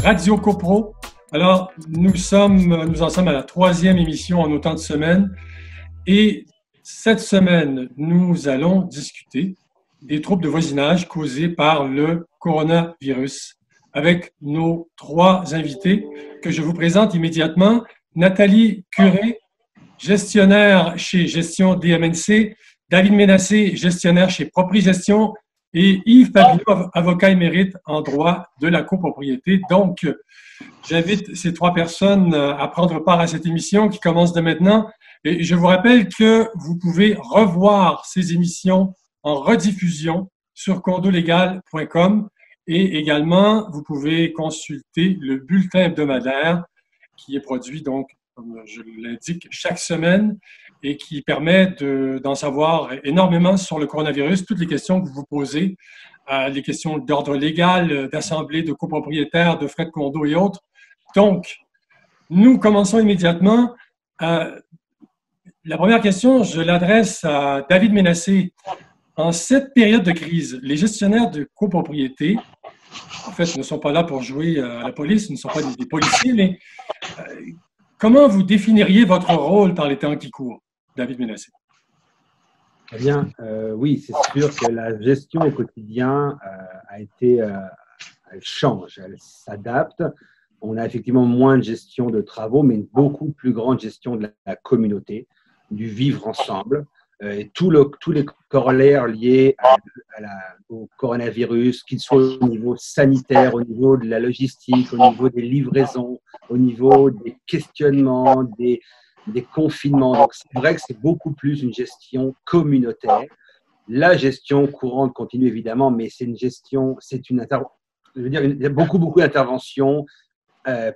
Radio CoPro. Alors, nous en sommes à la 3e émission en autant de semaines. Et cette semaine, nous allons discuter des troubles de voisinage causés par le coronavirus avec nos 3 invités que je vous présente immédiatement. Nathalie Curé, gestionnaire chez Gestion DMNC, David Ménassé, gestionnaire chez Propri Gestion, et Yves Papineau, avocat émérite en droit de la copropriété. Donc, j'invite ces 3 personnes à prendre part à cette émission qui commence dès maintenant. Et je vous rappelle que vous pouvez revoir ces émissions en rediffusion sur condolégal.com et également, vous pouvez consulter le bulletin hebdomadaire qui est produit, donc, comme je l'indique, chaque semaine et qui permet d'en savoir énormément sur le coronavirus, toutes les questions que vous vous posez, les questions d'ordre légal, d'assemblée, de copropriétaires, de frais de condo et autres. Donc, nous commençons immédiatement. La première question, je l'adresse à David Ménassé. En cette période de crise, les gestionnaires de copropriété, en fait, ne sont pas là pour jouer à la police, ils ne sont pas des policiers, mais comment vous définiriez votre rôle par les temps qui courent, David Ménassé? Eh bien, oui, c'est sûr que la gestion au quotidien elle change, elle s'adapte. On a effectivement moins de gestion de travaux, mais une beaucoup plus grande gestion de la communauté, du vivre ensemble. Et tous les corollaires liés au coronavirus, qu'ils soient au niveau sanitaire, au niveau de la logistique, au niveau des livraisons, au niveau des questionnements, des confinements. Donc, c'est vrai que c'est beaucoup plus une gestion communautaire. La gestion courante continue évidemment, mais c'est une gestion, je veux dire, il y a beaucoup d'interventions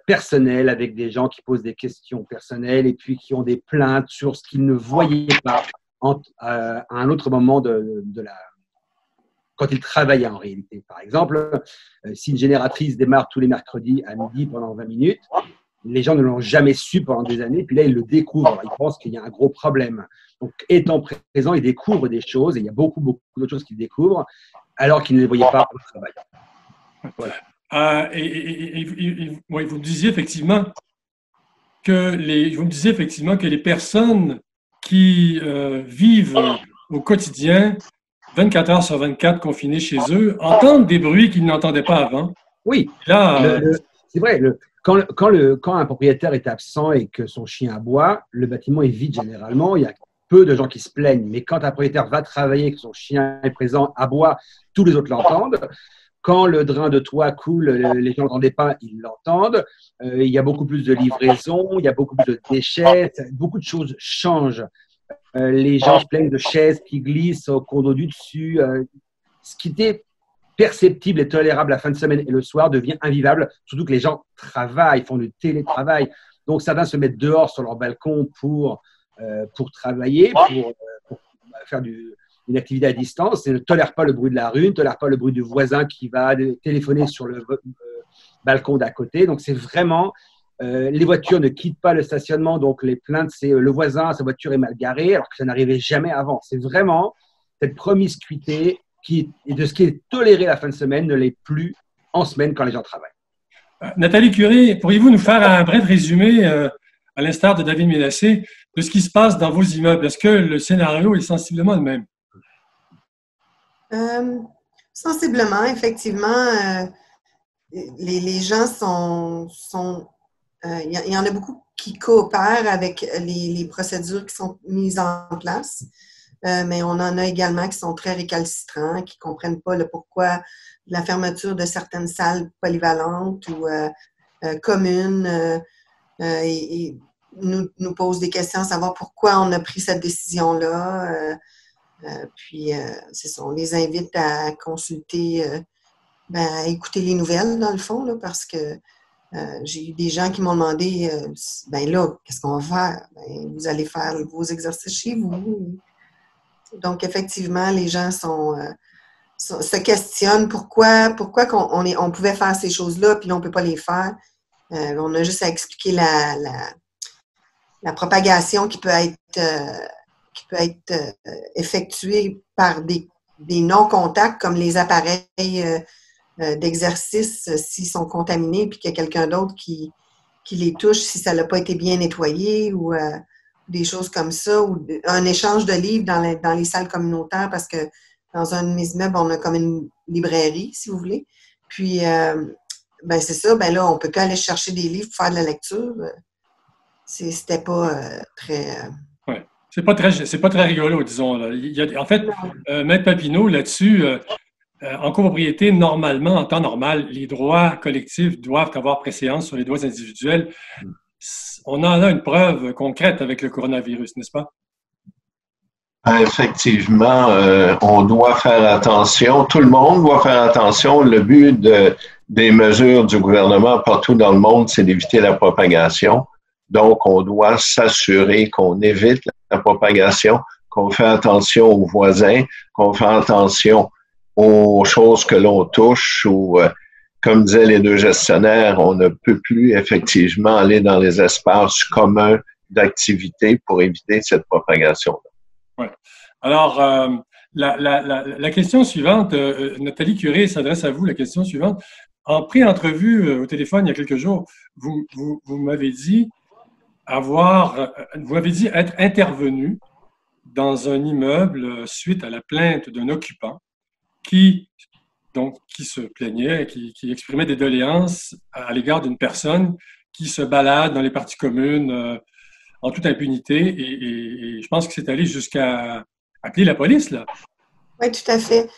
personnelles avec des gens qui posent des questions personnelles et puis qui ont des plaintes sur ce qu'ils ne voyaient pas à un autre moment quand ils travaillaient en réalité. Par exemple, si une génératrice démarre tous les mercredis à midi pendant 20 minutes, les gens ne l'ont jamais su pendant des années, puis là, ils le découvrent. Ils pensent qu'il y a un gros problème. Donc, étant présent, ils découvrent des choses, et il y a beaucoup d'autres choses qu'ils découvrent, alors qu'ils ne les voyaient pas au travail. Voilà. Oui, vous me disiez effectivement que les personnes qui vivent au quotidien, 24 heures sur 24, confinées chez eux, entendent des bruits qu'ils n'entendaient pas avant. Oui, c'est vrai. Quand un propriétaire est absent et que son chien aboie, le bâtiment est vide généralement. Il y a peu de gens qui se plaignent. Mais quand un propriétaire va travailler et que son chien est présent, aboie, tous les autres l'entendent. Quand le drain de toit coule, les gens n'entendaient pas, ils l'entendent. Il y a beaucoup plus de livraisons, il y a beaucoup plus de déchets. Beaucoup de choses changent. Les gens se plaignent de chaises qui glissent au condo du dessus. Ce qui était perceptible et tolérable la fin de semaine et le soir devient invivable, surtout que les gens travaillent, font du télétravail. Donc, certains se mettent dehors sur leur balcon pour travailler, pour faire une activité à distance et ne tolèrent pas le bruit de la rue, ne tolèrent pas le bruit du voisin qui va téléphoner sur le balcon d'à côté. Donc, c'est vraiment… les voitures ne quittent pas le stationnement, donc les plaintes, c'est le voisin, sa voiture est mal garée, alors que ça n'arrivait jamais avant. C'est vraiment cette promiscuité de ce qui est toléré la fin de semaine ne l'est plus en semaine quand les gens travaillent. Nathalie Curé, pourriez-vous nous faire un bref résumé, à l'instar de David Ménassé, de ce qui se passe dans vos immeubles? Est-ce que le scénario est sensiblement le même? Sensiblement, effectivement. Les gens il y en a beaucoup qui coopèrent avec les procédures qui sont mises en place. Mais on en a également qui sont très récalcitrants, qui ne comprennent pas le pourquoi de la fermeture de certaines salles polyvalentes ou communes et nous posent des questions à savoir pourquoi on a pris cette décision-là. Puis, c'est ça, on les invite à consulter, à écouter les nouvelles, dans le fond, là, parce que j'ai eu des gens qui m'ont demandé, qu'est-ce qu'on va faire? Vous allez faire vos exercices chez vous. Donc, effectivement, les gens se questionnent pourquoi on pouvait faire ces choses-là, puis là, on ne peut pas les faire. On a juste à expliquer la propagation qui peut être effectuée par des non-contacts, comme les appareils d'exercice s'ils sont contaminés puis qu'il y a quelqu'un d'autre qui les touche si ça n'a pas été bien nettoyé ou des choses comme ça, ou un échange de livres dans les salles communautaires parce que dans un de mes immeubles, on a comme une librairie, si vous voulez. Puis, ben c'est ça, ben là, on peut qu'aller chercher des livres pour faire de la lecture. C'était pas très... Ouais. C'est pas très rigolo, disons. Là. En fait, Maître Papineau, là-dessus, en copropriété, normalement, en temps normal, les droits collectifs doivent avoir préséance sur les droits individuels. On en a une preuve concrète avec le coronavirus, n'est-ce pas? Effectivement, on doit faire attention. Tout le monde doit faire attention. Le but des mesures du gouvernement partout dans le monde, c'est d'éviter la propagation. Donc, on doit s'assurer qu'on évite la propagation, qu'on fait attention aux voisins, qu'on fait attention aux choses que l'on touche ou, comme disaient les deux gestionnaires, on ne peut plus effectivement aller dans les espaces communs d'activité pour éviter cette propagation-là. Ouais. Alors, la question suivante, Nathalie Curé s'adresse à vous, la question suivante. En pré-entrevue au téléphone il y a quelques jours, vous m'avez dit être intervenu dans un immeuble suite à la plainte d'un occupant qui se plaignait, qui exprimait des doléances à l'égard d'une personne qui se balade dans les parties communes en toute impunité. Et je pense que c'est allé jusqu'à appeler la police, là. Oui, tout à fait.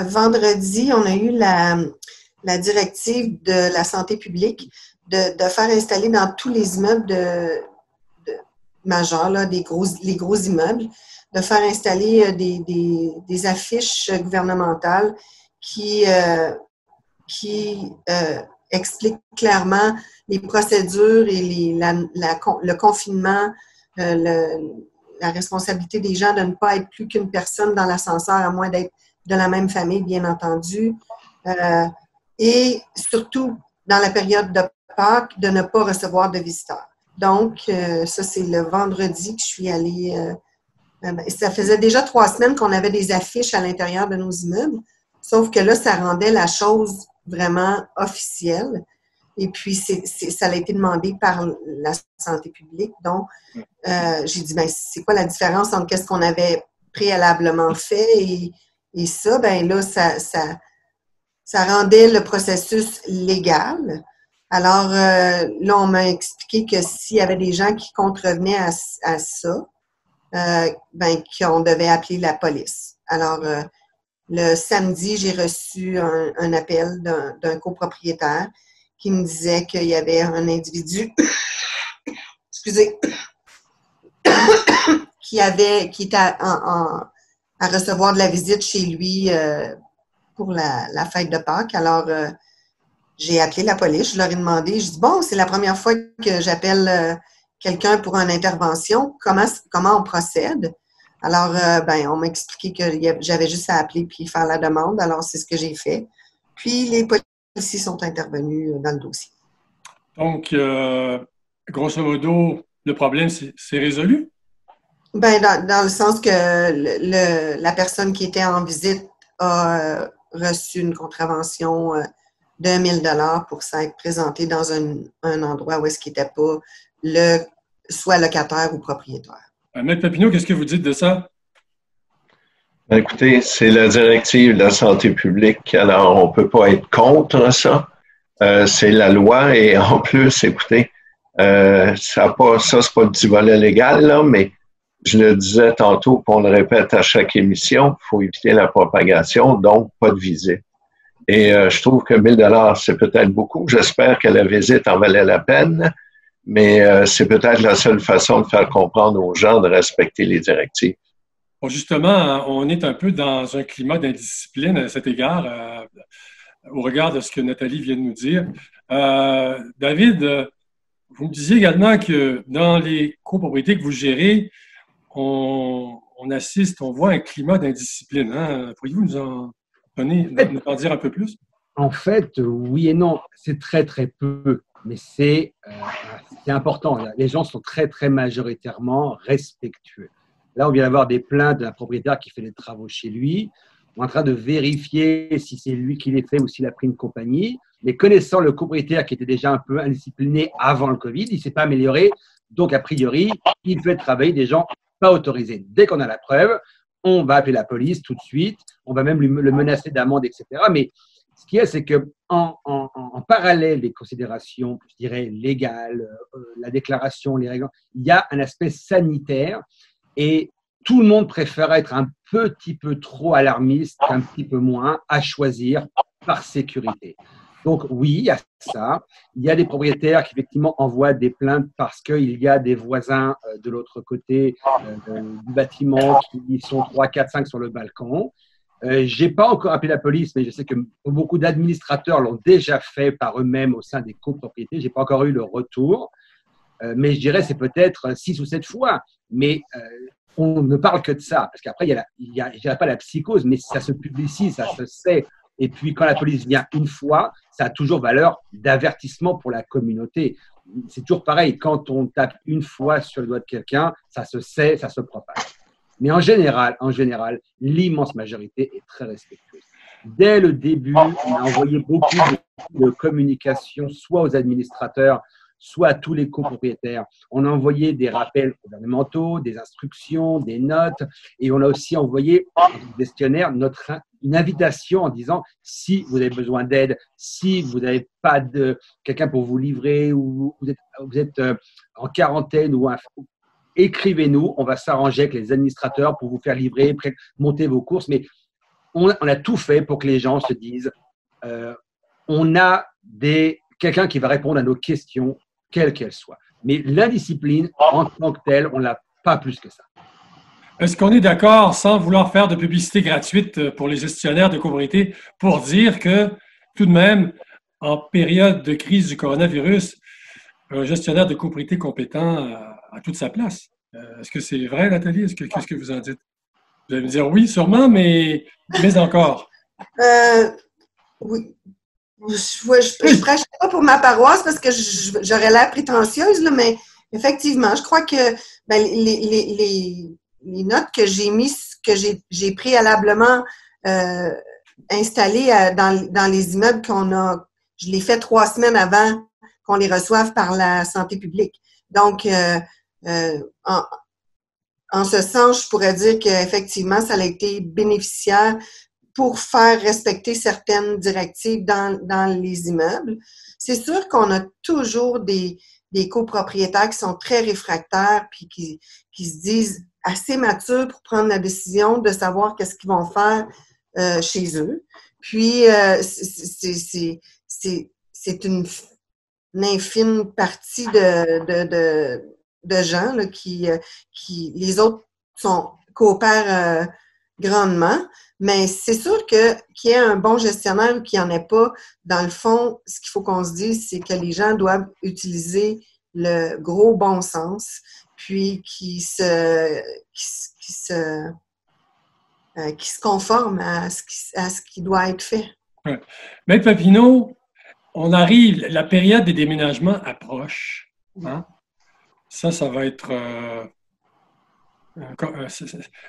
Vendredi, on a eu la directive de la santé publique de faire installer dans tous les immeubles majeurs, là, les gros immeubles, de faire installer des affiches gouvernementales qui expliquent clairement les procédures et le confinement, la responsabilité des gens de ne pas être plus qu'une personne dans l'ascenseur, à moins d'être de la même famille, bien entendu. Et surtout, dans la période de Pâques, de ne pas recevoir de visiteurs. Donc, ça, c'est le vendredi que je suis allée... ça faisait déjà 3 semaines qu'on avait des affiches à l'intérieur de nos immeubles, sauf que là, ça rendait la chose vraiment officielle. Et puis, ça a été demandé par la santé publique. Donc, j'ai dit, ben, c'est quoi la différence entre ce qu'on avait préalablement fait et ça? Ben là, ça rendait le processus légal. Alors, là, on m'a expliqué que s'il y avait des gens qui contrevenaient à ça, ben, qu'on devait appeler la police. Alors, le samedi, j'ai reçu un appel d'un copropriétaire qui me disait qu'il y avait un individu, excusez, qui était à recevoir de la visite chez lui pour la fête de Pâques. Alors, j'ai appelé la police, je leur ai demandé, je dis, bon, c'est la première fois que j'appelle quelqu'un pour une intervention, comment on procède? Alors, ben, on m'a expliqué que j'avais juste à appeler puis faire la demande, alors c'est ce que j'ai fait. Puis, les policiers sont intervenus dans le dossier. Donc, grosso modo, le problème, c'est résolu? Ben, dans le sens que la personne qui était en visite a reçu une contravention de 1 000 $ pour s'être présenté dans un endroit où est-ce qu'il n'était pas soit locataire ou propriétaire. Maître Papineau, qu'est-ce que vous dites de ça? Écoutez, c'est la directive de la santé publique, alors on ne peut pas être contre ça. C'est la loi et en plus, écoutez, c'est pas du petit volet légal, là, mais je le disais tantôt, qu'on le répète à chaque émission, il faut éviter la propagation, donc pas de visite. Et je trouve que 1 000 $, c'est peut-être beaucoup. J'espère que la visite en valait la peine, mais c'est peut-être la seule façon de faire comprendre aux gens de respecter les directives. Bon, justement, on est un peu dans un climat d'indiscipline à cet égard, au regard de ce que Nathalie vient de nous dire. David, vous me disiez également que dans les copropriétés que vous gérez, on voit un climat d'indiscipline. Hein? Pourriez-vous nous en dire un peu plus? En fait, oui et non. C'est très, très peu, mais c'est important. Les gens sont très, très majoritairement respectueux. Là, on vient d'avoir des plaintes d'un propriétaire qui fait des travaux chez lui. en train de vérifier si c'est lui qui les fait ou s'il a pris une compagnie. Mais connaissant le copropriétaire qui était déjà un peu indiscipliné avant le Covid, il ne s'est pas amélioré. Donc, a priori, il fait travailler des gens pas autorisés. Dès qu'on a la preuve, on va appeler la police tout de suite. On va même le menacer d'amende, etc. Mais ce qu'il y a, c'est qu'en parallèle des considérations, je dirais, légales, la déclaration, les règles, il y a un aspect sanitaire et tout le monde préfère être un petit peu trop alarmiste qu'un petit peu moins, à choisir par sécurité. Donc oui, il y a ça. Il y a des propriétaires qui effectivement envoient des plaintes parce qu'il y a des voisins de l'autre côté du bâtiment qui sont 3, 4, 5 sur le balcon. Je n'ai pas encore appelé la police, mais je sais que beaucoup d'administrateurs l'ont déjà fait par eux-mêmes au sein des copropriétés. Je n'ai pas encore eu le retour, mais je dirais c'est peut-être 6 ou 7 fois. Mais on ne parle que de ça, parce qu'après, il y a, je dirais pas la psychose, mais ça se publicise, ça se sait. Et puis, quand la police vient une fois, ça a toujours valeur d'avertissement pour la communauté. C'est toujours pareil, quand on tape une fois sur le doigt de quelqu'un, ça se sait, ça se propage. Mais en général, l'immense majorité est très respectueuse. Dès le début, on a envoyé beaucoup de communication, soit aux administrateurs, soit à tous les copropriétaires. On a envoyé des rappels gouvernementaux, des instructions, des notes, et on a aussi envoyé au gestionnaire une invitation en disant si vous avez besoin d'aide, si vous n'avez pas de quelqu'un pour vous livrer ou vous êtes en quarantaine écrivez-nous, on va s'arranger avec les administrateurs pour vous faire livrer, monter vos courses. Mais on a tout fait pour que les gens se disent on a quelqu'un qui va répondre à nos questions, quelles qu'elles soient. Mais l'indiscipline, en tant que telle, on n'a pas plus que ça. Est-ce qu'on est d'accord, sans vouloir faire de publicité gratuite pour les gestionnaires de copropriété, pour dire que, tout de même, en période de crise du coronavirus, un gestionnaire de copropriété compétent a toute sa place? Est-ce que c'est vrai, Nathalie? Qu'est-ce que vous en dites? Vous allez me dire oui, sûrement, mais encore. Oui. Je prêche pas pour ma paroisse parce que j'aurais l'air prétentieuse, là, mais effectivement, je crois que les notes que j'ai mises, que j'ai préalablement installées dans les immeubles je les fais 3 semaines avant qu'on les reçoive par la santé publique. Donc, en ce sens, je pourrais dire qu'effectivement, ça a été bénéficiaire pour faire respecter certaines directives dans les immeubles. C'est sûr qu'on a toujours des copropriétaires qui sont très réfractaires puis qui se disent assez matures pour prendre la décision de savoir qu'est-ce qu'ils vont faire chez eux. Puis, c'est une infime partie de gens là, qui les autres coopèrent grandement. Mais c'est sûr qu'il y ait un bon gestionnaire ou qu'il n'y en ait pas, dans le fond, ce qu'il faut qu'on se dise, c'est que les gens doivent utiliser le gros bon sens, puis qui se conforment à ce qui doit être fait. Ouais. Maître Papineau, la période des déménagements approche. Hein? Ça va être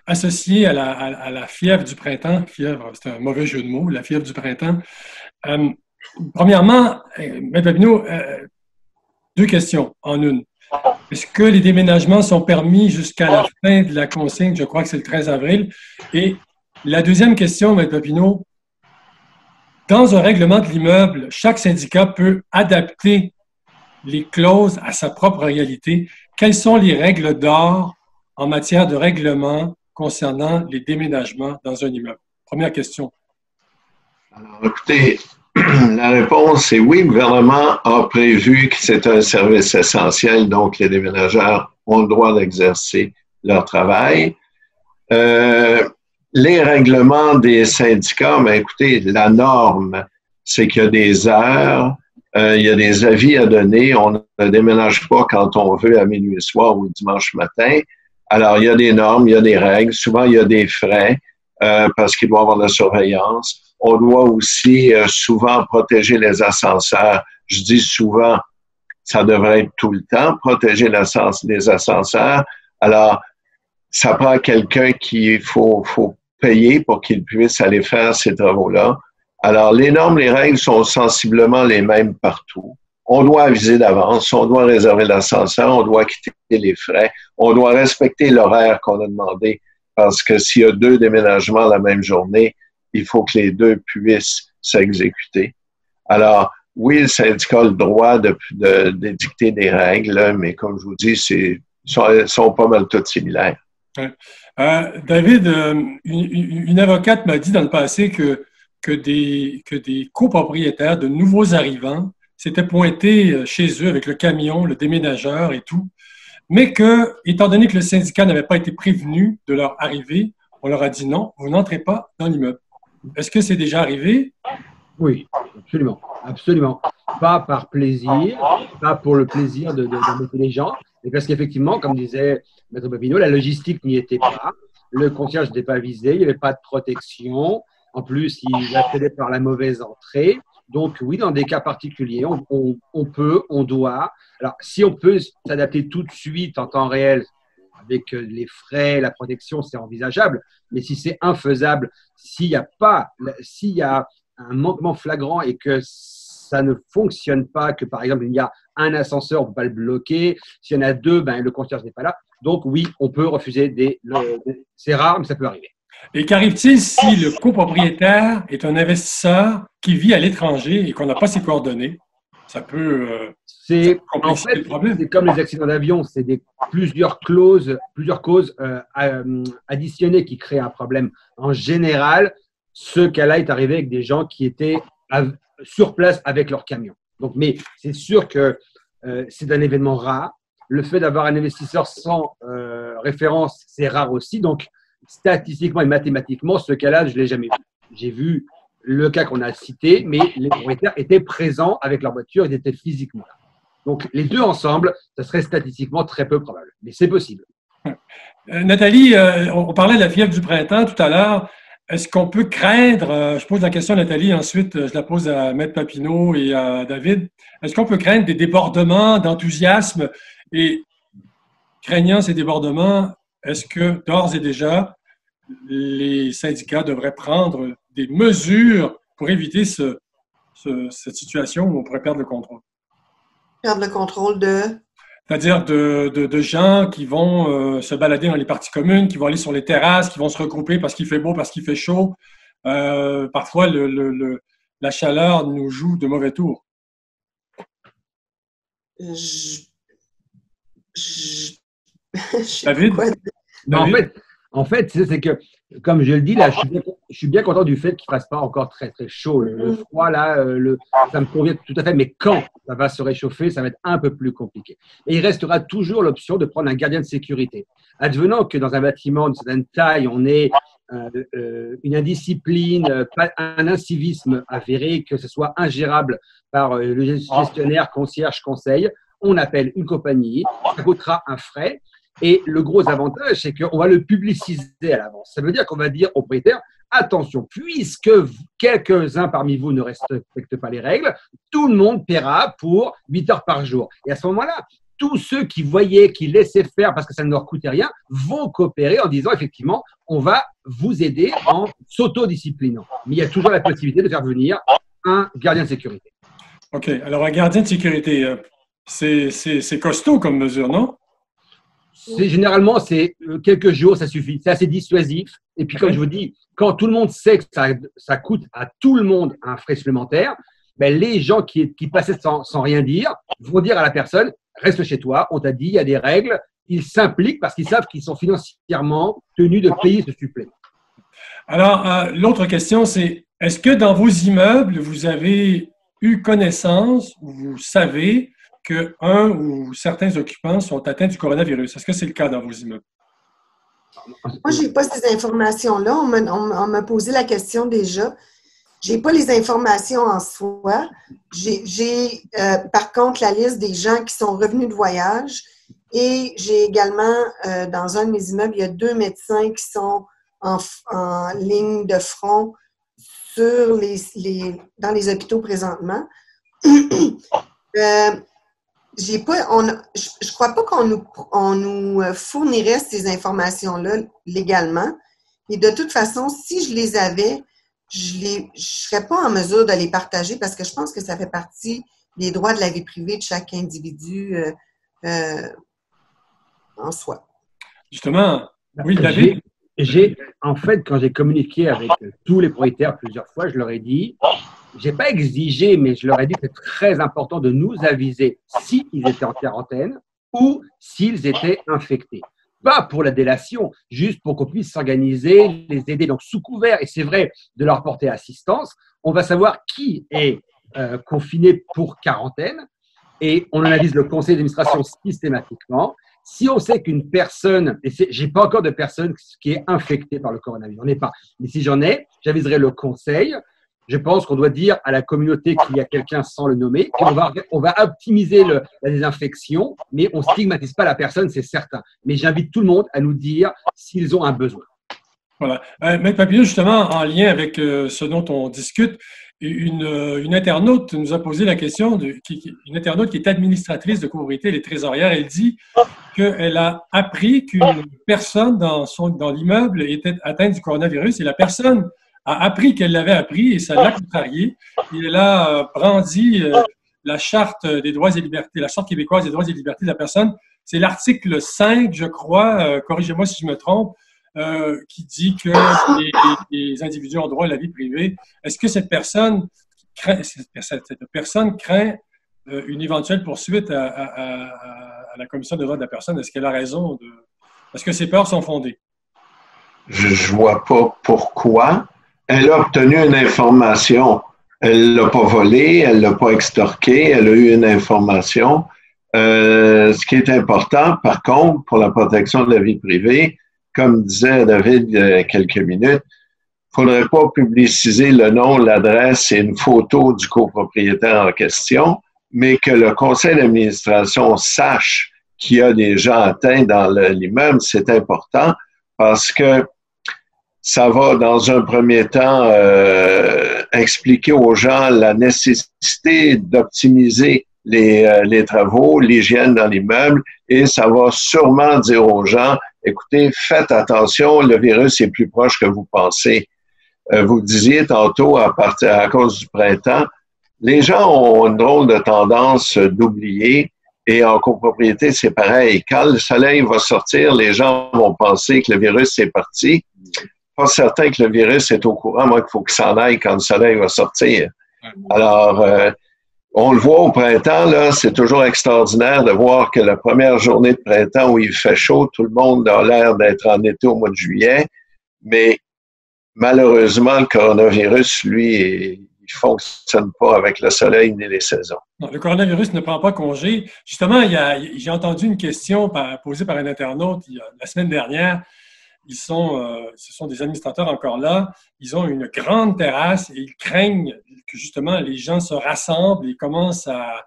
associé à la fièvre du printemps. Fièvre, c'est un mauvais jeu de mots, la fièvre du printemps. Premièrement, Maître Papineau, 2 questions en une. Est-ce que les déménagements sont permis jusqu'à la fin de la consigne? Je crois que c'est le 13 avril. Et la deuxième question, Maître Papineau, dans un règlement de l'immeuble, chaque syndicat peut adapter les clauses à sa propre réalité. Quelles sont les règles d'or en matière de règlement concernant les déménagements dans un immeuble? Première question. Alors, écoutez, la réponse est oui. Le gouvernement a prévu que c'est un service essentiel, donc les déménageurs ont le droit d'exercer leur travail. Les règlements des syndicats, mais écoutez, la norme, c'est qu'il y a des heures, il y a des avis à donner. On ne déménage pas quand on veut à minuit le soir ou dimanche matin. Alors, il y a des normes, il y a des règles. Souvent, il y a des frais parce qu'il doit y avoir de la surveillance. On doit aussi souvent protéger les ascenseurs. Je dis souvent, ça devrait être tout le temps, protéger les ascenseurs. Alors, ça prend quelqu'un qui faut payer pour qu'ils puissent aller faire ces travaux-là. Alors, les normes, les règles sont sensiblement les mêmes partout. On doit aviser d'avance, on doit réserver l'ascenseur, on doit quitter les frais, on doit respecter l'horaire qu'on a demandé parce que s'il y a 2 déménagements la même journée, il faut que les 2 puissent s'exécuter. Alors, oui, le syndicat a le droit d'édicter des règles, mais comme je vous dis, sont pas mal toutes similaires. David, une avocate m'a dit dans le passé que des copropriétaires, de nouveaux arrivants, s'étaient pointés chez eux avec le camion, le déménageur et tout, mais que, étant donné que le syndicat n'avait pas été prévenu de leur arrivée, on leur a dit non, vous n'entrez pas dans l'immeuble. Est-ce que c'est déjà arrivé? Oui, absolument. Absolument. Pas par plaisir, pas pour le plaisir d'embêter les gens, mais parce qu'effectivement, comme disait Maître Papineau, la logistique n'y était pas, le concierge n'était pas visé, il n'y avait pas de protection. En plus, il accédait par la mauvaise entrée. Donc, oui, dans des cas particuliers, on peut, on doit. Alors, si on peut s'adapter tout de suite en temps réel, avec les frais, la protection, c'est envisageable. Mais si c'est infaisable, s'il y a un manquement flagrant et que ça ne fonctionne pas, que par exemple, il y a un ascenseur, on ne peut pas le bloquer. S'il y en a 2, le concierge n'est pas là. Donc, oui, on peut refuser c'est rare, mais ça peut arriver. Et qu'arrive-t-il si le copropriétaire est un investisseur qui vit à l'étranger et qu'on n'a pas ses coordonnées? Ça peut compliquer le problème. C'est comme les accidents d'avion, c'est plusieurs causes additionnées qui créent un problème. En général, ce cas-là est arrivé avec des gens qui étaient sur place avec leur camion. Donc, mais c'est sûr que c'est un événement rare. Le fait d'avoir un investisseur sans référence, c'est rare aussi. Donc, statistiquement et mathématiquement, ce cas-là, je ne l'ai jamais vu. J'ai vu le cas qu'on a cité, mais les propriétaires étaient présents avec leur voiture, ils étaient physiquement là. Donc, les 2 ensemble, ça serait statistiquement très peu probable, mais c'est possible. Nathalie, on parlait de la fièvre du printemps tout à l'heure. Est-ce qu'on peut craindre, je pose la question à Nathalie, ensuite je la pose à Maître Papineau et à David, est-ce qu'on peut craindre des débordements d'enthousiasme et craignant ces débordements, est-ce que d'ores et déjà, les syndicats devraient prendre des mesures pour éviter cette situation où on pourrait perdre le contrôle? Perdre le contrôle de? C'est-à-dire de gens qui vont se balader dans les parties communes, qui vont aller sur les terrasses, qui vont se regrouper parce qu'il fait beau, parce qu'il fait chaud. Parfois, la chaleur nous joue de mauvais tours. David? En fait, c'est que, comme je le dis, là, je suis bien content du fait qu'il ne fasse pas encore très, très chaud. Le froid, là, ça me convient tout à fait. Mais quand ça va se réchauffer, ça va être un peu plus compliqué. Et il restera toujours l'option de prendre un gardien de sécurité. Advenant que dans un bâtiment d'une certaine taille, on ait une indiscipline, un incivisme avéré, que ce soit ingérable par le gestionnaire, concierge, conseil, on appelle une compagnie, ça coûtera un frais. Et le gros avantage, c'est qu'on va le publiciser à l'avance. Ça veut dire qu'on va dire au propriétaire, attention, puisque quelques-uns parmi vous ne respectent pas les règles, tout le monde paiera pour 8 heures par jour. Et à ce moment-là, tous ceux qui voyaient, qui laissaient faire parce que ça ne leur coûtait rien, vont coopérer en disant effectivement, on va vous aider en s'autodisciplinant. Mais il y a toujours la possibilité de faire venir un gardien de sécurité. OK. Alors, un gardien de sécurité, c'est costaud comme mesure, non? Généralement, c'est quelques jours, ça suffit. C'est assez dissuasif. Et puis, comme je vous dis, quand tout le monde sait que ça coûte à tout le monde un frais supplémentaire, les gens qui passaient sans rien dire vont dire à la personne, reste chez toi, on t'a dit, il y a des règles. Ils s'impliquent parce qu'ils savent qu'ils sont financièrement tenus de payer ce supplément. Alors, l'autre question, c'est, est-ce que dans vos immeubles, vous avez eu connaissance, ou vous savez qu'un ou certains occupants sont atteints du coronavirus? Est-ce que c'est le cas dans vos immeubles? Moi, je n'ai pas ces informations-là. On m'a posé la question déjà. Je n'ai pas les informations en soi. J'ai par contre la liste des gens qui sont revenus de voyage et j'ai également, dans un de mes immeubles, il y a 2 médecins qui sont en ligne de front dans les hôpitaux présentement. Je crois pas qu'on nous fournirait ces informations-là légalement, Et de toute façon, si je les avais, je serais pas en mesure de les partager parce que je pense que ça fait partie des droits de la vie privée de chaque individu en soi. Justement, oui, David? En fait, quand j'ai communiqué avec tous les propriétaires plusieurs fois, je leur ai dit, j'ai pas exigé, mais je leur ai dit que c'est très important de nous aviser s'ils étaient en quarantaine ou s'ils étaient infectés. Pas pour la délation, juste pour qu'on puisse s'organiser, les aider. Donc, sous couvert, et c'est vrai, de leur porter assistance, on va savoir qui est confiné pour quarantaine et on en avise le conseil d'administration systématiquement. Si on sait qu'une personne, et j'ai pas encore de personne qui est infectée par le coronavirus, j'en ai pas. Mais si j'en ai, j'aviserai le conseil. Je pense qu'on doit dire à la communauté qu'il y a quelqu'un sans le nommer. On va optimiser la désinfection, mais on stigmatise pas la personne, c'est certain. Mais j'invite tout le monde à nous dire s'ils ont un besoin. Voilà. Maître Papineau, justement, en lien avec ce dont on discute, une internaute nous a posé la question, une internaute qui est administratrice de copropriété, elle est trésorière, elle dit qu'elle a appris qu'une personne dans l'immeuble était atteinte du coronavirus et la personne a appris qu'elle l'avait appris et ça l'a contrarié. Et elle a brandi la Charte des droits et libertés, la Charte québécoise des droits et libertés de la personne. C'est l'article 5, je crois, corrigez-moi si je me trompe, qui dit que les individus ont droit à la vie privée. Est-ce que cette personne craint une éventuelle poursuite à la Commission des droits de la personne? Est-ce qu'elle a raison Est-ce que ses peurs sont fondées? Je ne vois pas pourquoi. Elle a obtenu une information. Elle ne l'a pas volée, elle ne l'a pas extorquée, elle a eu une information. Ce qui est important, par contre, pour la protection de la vie privée, comme disait David il y a quelques minutes, il ne faudrait pas publiciser le nom, l'adresse et une photo du copropriétaire en question, mais que le conseil d'administration sache qu'il y a des gens atteints dans l'immeuble, c'est important parce que ça va, dans un premier temps, expliquer aux gens la nécessité d'optimiser les travaux, l'hygiène dans l'immeuble, et ça va sûrement dire aux gens, écoutez, faites attention, le virus est plus proche que vous pensez. Vous disiez tantôt, à cause du printemps, les gens ont une drôle de tendance d'oublier, et en copropriété, c'est pareil. Quand le soleil va sortir, les gens vont penser que le virus est parti. Pas certain que le virus est au courant, moi, qu'il faut qu'il s'en aille quand le soleil va sortir. Alors, on le voit au printemps, là, c'est toujours extraordinaire de voir que la première journée de printemps où il fait chaud, tout le monde a l'air d'être en été au mois de juillet, mais malheureusement, le coronavirus, lui, il ne fonctionne pas avec le soleil ni les saisons. Non, le coronavirus ne prend pas congé. Justement, j'ai entendu une question posée par un internaute la semaine dernière. Ce sont des administrateurs encore là. Ils ont une grande terrasse et ils craignent que justement les gens se rassemblent et commencent à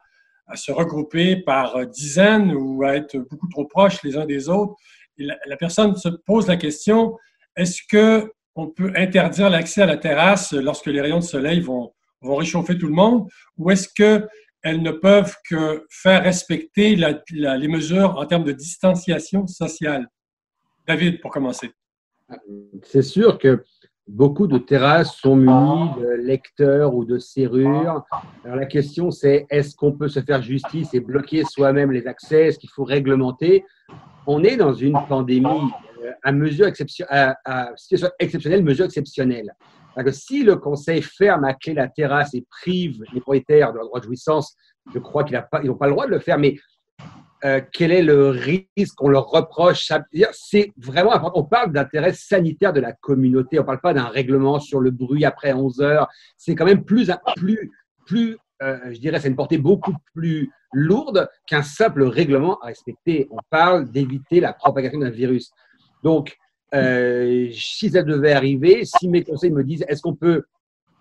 se regrouper par dizaines ou à être beaucoup trop proches les uns des autres. Et la personne se pose la question, est-ce qu'on peut interdire l'accès à la terrasse lorsque les rayons de soleil vont réchauffer tout le monde, ou est-ce qu'elles ne peuvent que faire respecter les mesures en termes de distanciation sociale? David, pour commencer. C'est sûr que beaucoup de terrasses sont munies de lecteurs ou de serrures. Alors la question, c'est est-ce qu'on peut se faire justice et bloquer soi-même les accès? Est-ce qu'il faut réglementer? On est dans une pandémie à situation exceptionnelle, mesure exceptionnelle. Que si le conseil ferme à clé la terrasse et prive les propriétaires de leur droit de jouissance, je crois qu'ils n'ont pas le droit de le faire, mais quel est le risque qu'on leur reproche? C'est vraiment important. On parle d'intérêt sanitaire de la communauté. On ne parle pas d'un règlement sur le bruit après 11 heures. C'est quand même je dirais, c'est une portée beaucoup plus lourde qu'un simple règlement à respecter. On parle d'éviter la propagation d'un virus. Donc, si ça devait arriver, si mes conseils me disent, est-ce qu'on peut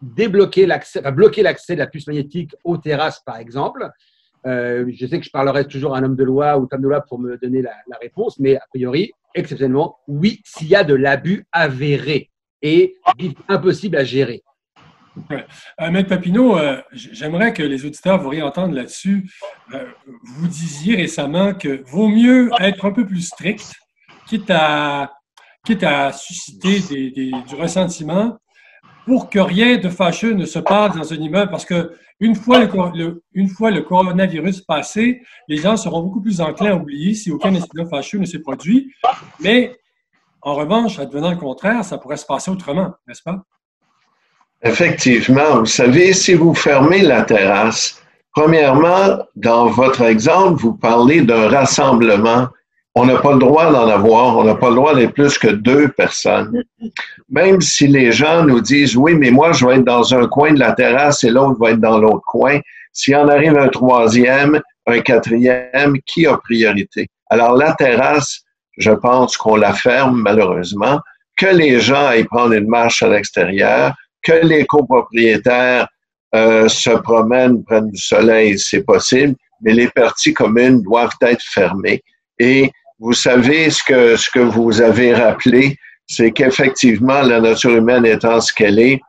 bloquer l'accès de la puce magnétique aux terrasses, par exemple? Je sais que je parlerai toujours à un homme de loi ou femme de loi pour me donner la réponse, mais a priori, exceptionnellement, oui, s'il y a de l'abus avéré et impossible à gérer. Ouais. Maître Papineau, j'aimerais que les auditeurs vous réentendent là-dessus. Vous disiez récemment que vaut mieux être un peu plus strict, quitte à quitte à susciter du ressentiment, pour que rien de fâcheux ne se passe dans un immeuble, parce que une fois le coronavirus passé, les gens seront beaucoup plus enclins à oublier si aucun incident fâcheux ne s'est produit. Mais, en revanche, advenant le contraire, ça pourrait se passer autrement, n'est-ce pas? Effectivement. Vous savez, si vous fermez la terrasse, premièrement, dans votre exemple, vous parlez d'un rassemblement. On n'a pas le droit d'en avoir, on n'a pas le droit d'être plus que 2 personnes. Même si les gens nous disent, oui, mais moi, je vais être dans un coin de la terrasse et l'autre va être dans l'autre coin. S'il en arrive un 3e, un 4e, qui a priorité? Alors, la terrasse, je pense qu'on la ferme malheureusement, que les gens aillent prendre une marche à l'extérieur, que les copropriétaires se promènent, prennent du soleil, c'est possible, mais les parties communes doivent être fermées. Et vous savez, ce que vous avez rappelé, c'est qu'effectivement, la nature humaine étant ce qu'elle est,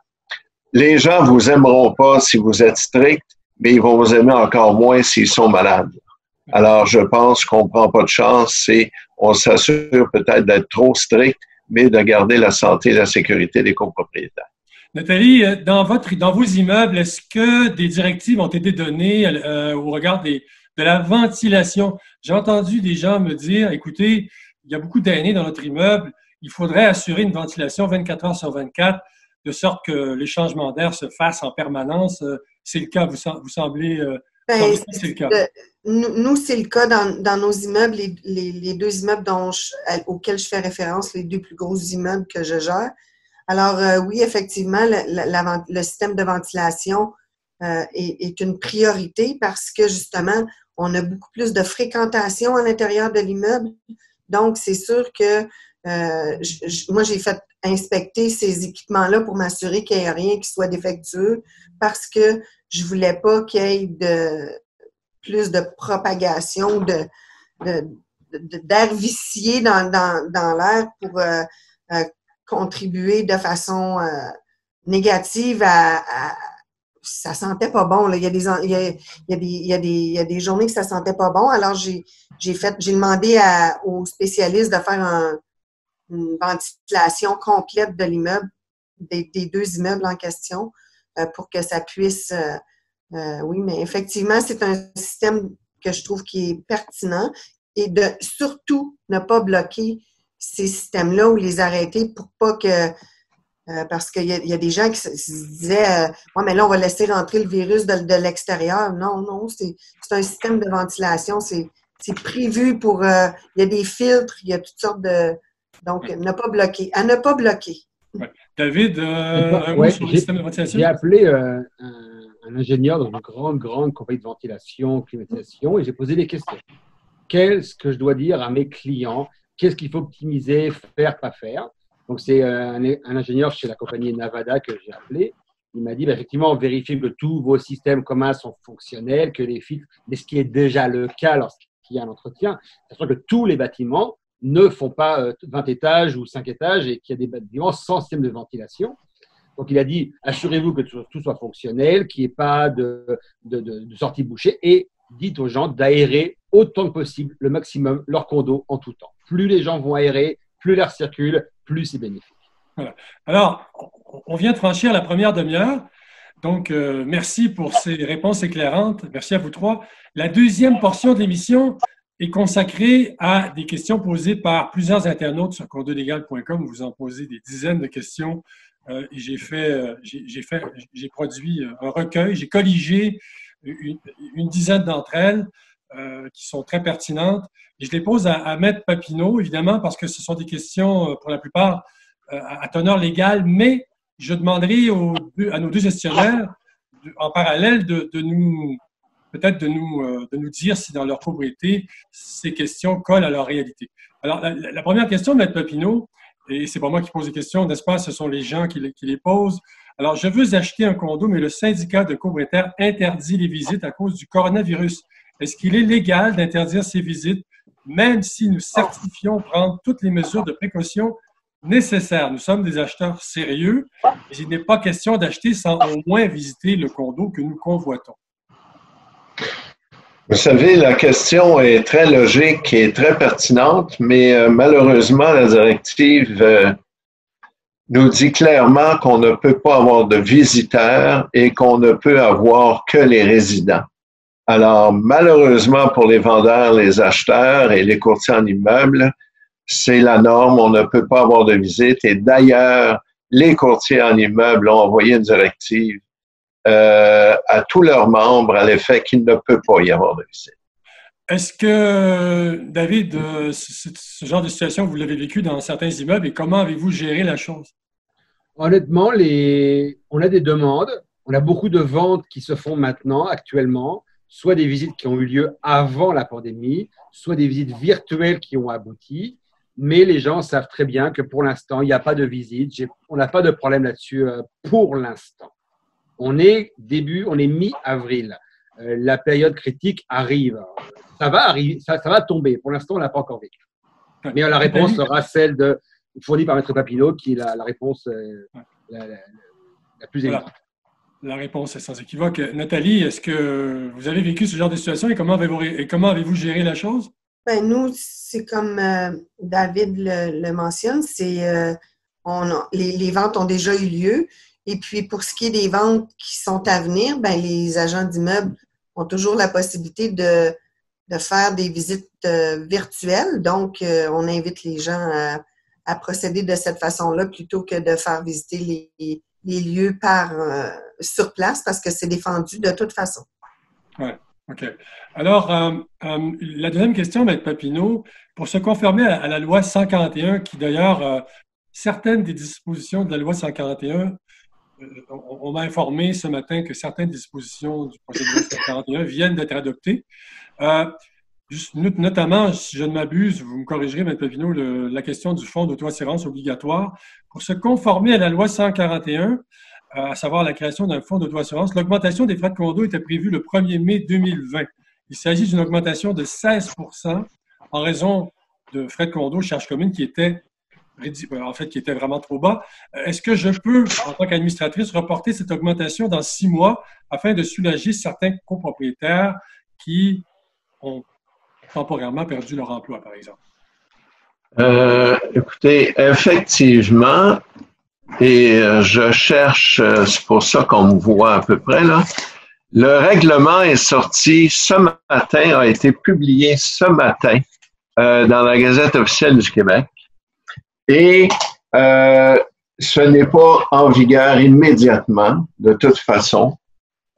les gens vous aimeront pas si vous êtes strict, mais ils vont vous aimer encore moins s'ils sont malades. Alors, je pense qu'on prend pas de chance et on s'assure peut-être d'être trop strict, mais de garder la santé et la sécurité des copropriétaires. Nathalie, dans vos immeubles, est-ce que des directives ont été données au regard de la ventilation? J'ai entendu des gens me dire, écoutez, il y a beaucoup d'aînés dans notre immeuble, il faudrait assurer une ventilation 24 heures sur 24, de sorte que les changements d'air se fassent en permanence. C'est le cas, vous semblez c'est le cas. Nous, c'est le cas dans nos immeubles, les 2 immeubles auxquels je fais référence, les 2 plus gros immeubles que je gère. Alors, oui, effectivement, le système de ventilation est une priorité parce que, justement, on a beaucoup plus de fréquentation à l'intérieur de l'immeuble. Donc, c'est sûr que moi, j'ai fait inspecter ces équipements-là pour m'assurer qu'il n'y ait rien qui soit défectueux parce que je ne voulais pas qu'il y ait plus de propagation d'air vicié dans l'air pour contribuer de façon négative ça sentait pas bon. Là. Il y a des journées que ça sentait pas bon. Alors, j'ai demandé aux spécialistes de faire une ventilation complète de l'immeuble, des 2 immeubles en question, pour que ça puisse... oui, mais effectivement, c'est un système que je trouve qui est pertinent et de surtout ne pas bloquer ces systèmes-là ou les arrêter pour pas que... parce qu'il y a des gens qui se disaient ouais, mais là, on va laisser rentrer le virus de l'extérieur. Non, c'est un système de ventilation. C'est prévu pour... il y a des filtres, il y a toutes sortes de... Donc, ne pas bloquer. À ne pas bloquer. Ouais. David, un mot sur le système de ventilation? J'ai appelé un ingénieur dans une grande compagnie de ventilation, climatisation, et j'ai posé des questions. Qu'est-ce que je dois dire à mes clients? Qu'est-ce qu'il faut optimiser, faire, pas faire? Donc, c'est un ingénieur chez la compagnie Navada que j'ai appelé. Il m'a dit, effectivement, vérifiez que tous vos systèmes communs sont fonctionnels, que les filtres, mais ce qui est déjà le cas lorsqu'il y a un entretien, c'est-à-dire que tous les bâtiments ne font pas 20 étages ou 5 étages et qu'il y a des bâtiments sans système de ventilation. Donc, il a dit, assurez-vous que tout soit fonctionnel, qu'il n'y ait pas de sortie bouchée et dites aux gens d'aérer autant que possible, le maximum, leur condo en tout temps. Plus les gens vont aérer, plus l'air circule, plus c'est bénéfique. Voilà. Alors, on vient de franchir la première demi-heure. Donc, merci pour ces réponses éclairantes. Merci à vous 3. La deuxième portion de l'émission est consacrée à des questions posées par plusieurs internautes sur condolégal.com. Vous en posez des dizaines de questions. Et j'ai produit un recueil, j'ai colligé une dizaine d'entre elles qui sont très pertinentes. Et je les pose à Maître Papineau, évidemment, parce que ce sont des questions, pour la plupart, à teneur légale, mais je demanderai à nos 2 gestionnaires, en parallèle, de nous dire si dans leur propriété, ces questions collent à leur réalité. Alors, la première question, Maître Papineau, et c'est pas moi qui pose les questions, n'est-ce pas? Ce sont les gens qui les posent. Alors, je veux acheter un condo, mais le syndicat de copropriétaires interdit les visites à cause du coronavirus. Est-ce qu'il est légal d'interdire ces visites, même si nous certifions prendre toutes les mesures de précaution nécessaires? Nous sommes des acheteurs sérieux et il n'est pas question d'acheter sans au moins visiter le condo que nous convoitons. Vous savez, la question est très logique et très pertinente, mais malheureusement, la directive nous dit clairement qu'on ne peut pas avoir de visiteurs et qu'on ne peut avoir que les résidents. Alors, malheureusement, pour les vendeurs, les acheteurs et les courtiers en immeubles, c'est la norme, on ne peut pas avoir de visite. Et d'ailleurs, les courtiers en immeubles ont envoyé une directive à tous leurs membres à l'effet qu'il ne peut pas y avoir de visite. Est-ce que, David, ce genre de situation, vous l'avez vécu dans certains immeubles et comment avez-vous géré la chose? Honnêtement, on a des demandes. On a beaucoup de ventes qui se font maintenant, actuellement, soit des visites qui ont eu lieu avant la pandémie, soit des visites virtuelles qui ont abouti. Mais les gens savent très bien que pour l'instant, il n'y a pas de visite. On n'a pas de problème là-dessus pour l'instant. On est mi-avril. La période critique arrive. Ça va arriver, ça va tomber. Pour l'instant, on n'a pas encore vécu. Mais la réponse sera celle fournie par Maître Papineau, qui est la réponse la plus évidente. Voilà. La réponse est sans équivoque. Nathalie, est-ce que vous avez vécu ce genre de situation et comment avez-vous géré la chose? Ben, nous, c'est comme David le mentionne, les ventes ont déjà eu lieu. Et puis, pour ce qui est des ventes qui sont à venir, ben, les agents d'immeubles ont toujours la possibilité de faire des visites virtuelles. Donc, on invite les gens à procéder de cette façon-là plutôt que de faire visiter les lieux sur place parce que c'est défendu de toute façon. Oui, OK. Alors, la deuxième question, Maître Papineau, pour se conformer à la loi 141, qui d'ailleurs, certaines des dispositions de la loi 141, on m'a informé ce matin que certaines dispositions du projet de loi 141 viennent d'être adoptées. Notamment, si je ne m'abuse, vous me corrigerez, Maître Papineau, la question du fonds d'auto-assurance obligatoire. Pour se conformer à la loi 141, à savoir la création d'un fonds d'auto-assurance, l'augmentation des frais de condo était prévue le 1er mai 2020. Il s'agit d'une augmentation de 16 % en raison de frais de condo, charges communes qui étaient vraiment trop bas. Est-ce que je peux, en tant qu'administratrice, reporter cette augmentation dans 6 mois afin de soulager certains copropriétaires qui ont temporairement perdu leur emploi, par exemple? Écoutez, effectivement, et je cherche, c'est pour ça qu'on me voit à peu près là, le règlement est sorti ce matin, a été publié ce matin dans la Gazette officielle du Québec. Et ce n'est pas en vigueur immédiatement, de toute façon.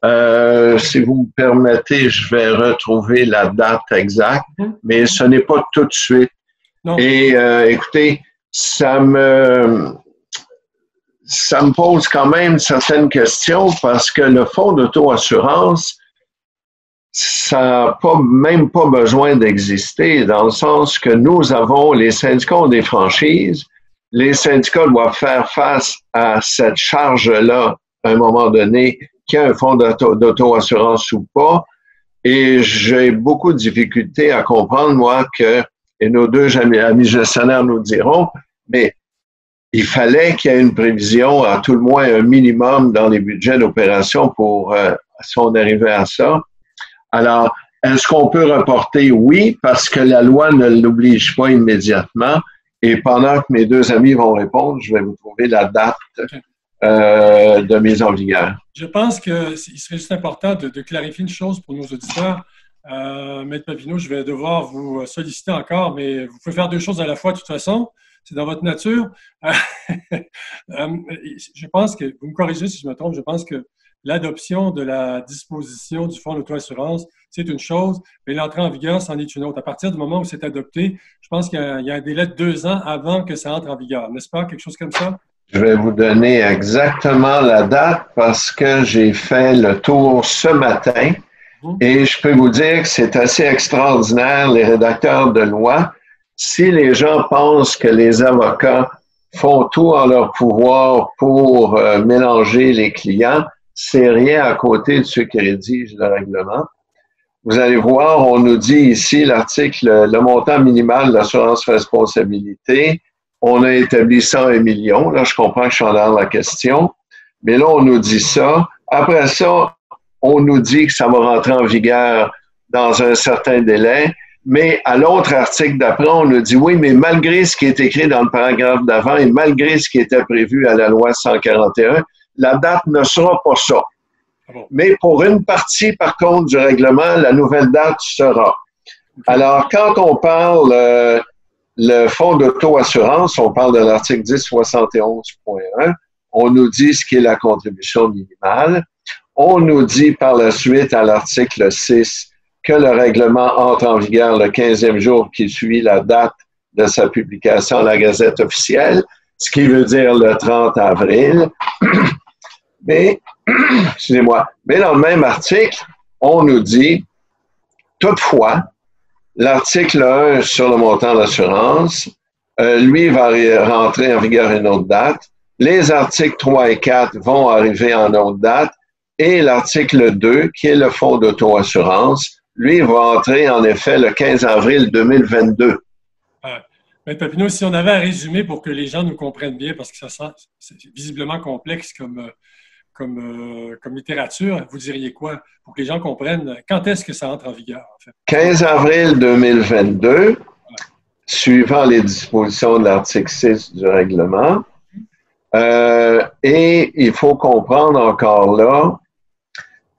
Si vous me permettez, je vais retrouver la date exacte, mais ce n'est pas tout de suite. Non. Et écoutez, ça me pose quand même certaines questions parce que le fonds d'auto-assurance, ça n'a même pas besoin d'exister dans le sens que nous avons, les syndicats ont des franchises, les syndicats doivent faire face à cette charge-là à un moment donné, qu'il y a un fonds d'auto-assurance ou pas. Et j'ai beaucoup de difficultés à comprendre, moi, et nos deux amis gestionnaires nous diront, mais il fallait qu'il y ait une prévision, à tout le moins un minimum dans les budgets d'opération pour si on arrivait à ça. Alors, est-ce qu'on peut reporter? Oui, parce que la loi ne l'oblige pas immédiatement. Et pendant que mes deux amis vont répondre, je vais vous trouver la date de mise en vigueur. Je pense qu'il serait juste important de clarifier une chose pour nos auditeurs. Maître Papineau, je vais devoir vous solliciter encore, mais vous pouvez faire deux choses à la fois de toute façon. C'est dans votre nature. Je pense que, vous me corrigez si je me trompe, je pense que l'adoption de la disposition du fonds d'auto-assurance, c'est une chose, mais l'entrée en vigueur, c'en est une autre. À partir du moment où c'est adopté, je pense qu'il y a un délai de 2 ans avant que ça entre en vigueur. N'est-ce pas? Quelque chose comme ça? Je vais vous donner exactement la date parce que j'ai fait le tour ce matin et je peux vous dire que c'est assez extraordinaire, les rédacteurs de loi. Si les gens pensent que les avocats font tout en leur pouvoir pour mélanger les clients, c'est rien à côté de ceux qui rédigent le règlement. Vous allez voir, on nous dit ici, l'article, le montant minimal de l'assurance responsabilité, on a établi 101 millions. Là, je comprends que je suis en l'air de la question. Mais là, on nous dit ça. Après ça, on nous dit que ça va rentrer en vigueur dans un certain délai. Mais à l'autre article d'après, on nous dit oui, mais malgré ce qui est écrit dans le paragraphe d'avant et malgré ce qui était prévu à la loi 141, la date ne sera pas ça. Mais pour une partie, par contre, du règlement, la nouvelle date sera. Alors, quand on parle le fonds d'auto-assurance, on parle de l'article 1071.1, on nous dit ce qui est la contribution minimale. On nous dit par la suite à l'article 6 que le règlement entre en vigueur le 15e jour qui suit la date de sa publication à la Gazette officielle, ce qui veut dire le 30 avril. Mais, excusez-moi, mais dans le même article, on nous dit, toutefois, l'article 1 sur le montant d'assurance, lui va rentrer en vigueur à une autre date. Les articles 3 et 4 vont arriver en autre date. Et l'article 2, qui est le fonds d'auto-assurance, lui va entrer en effet le 15 avril 2022. M. Papineau, si on avait à résumer pour que les gens nous comprennent bien, parce que c'est visiblement complexe comme littérature, vous diriez quoi pour que les gens comprennent quand est-ce que ça entre en vigueur, en fait? 15 avril 2022, suivant les dispositions de l'article 6 du règlement. Et il faut comprendre encore là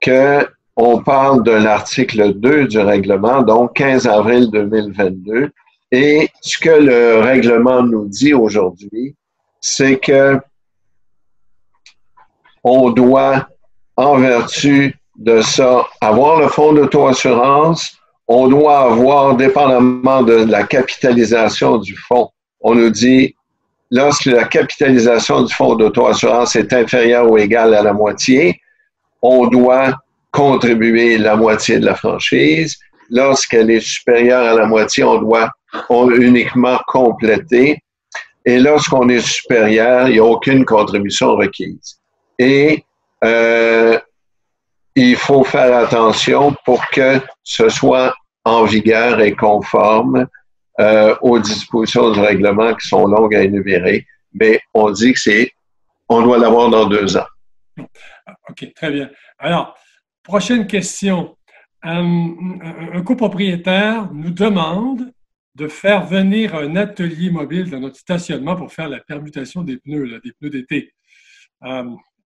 qu'on parle de l'article 2 du règlement, donc 15 avril 2022. Et ce que le règlement nous dit aujourd'hui, c'est que on doit, en vertu de ça, avoir le fonds d'auto-assurance. On doit avoir, dépendamment de la capitalisation du fonds, on nous dit, lorsque la capitalisation du fonds d'auto-assurance est inférieure ou égale à la moitié, on doit contribuer la moitié de la franchise. Lorsqu'elle est supérieure à la moitié, on doit uniquement compléter. Et lorsqu'on est supérieur, il n'y a aucune contribution requise. Et il faut faire attention pour que ce soit en vigueur et conforme aux dispositions du règlement qui sont longues à énumérer. Mais on dit que on doit l'avoir dans 2 ans. OK, très bien. Alors, prochaine question. Un copropriétaire nous demande de faire venir un atelier mobile dans notre stationnement pour faire la permutation des pneus, des pneus d'été,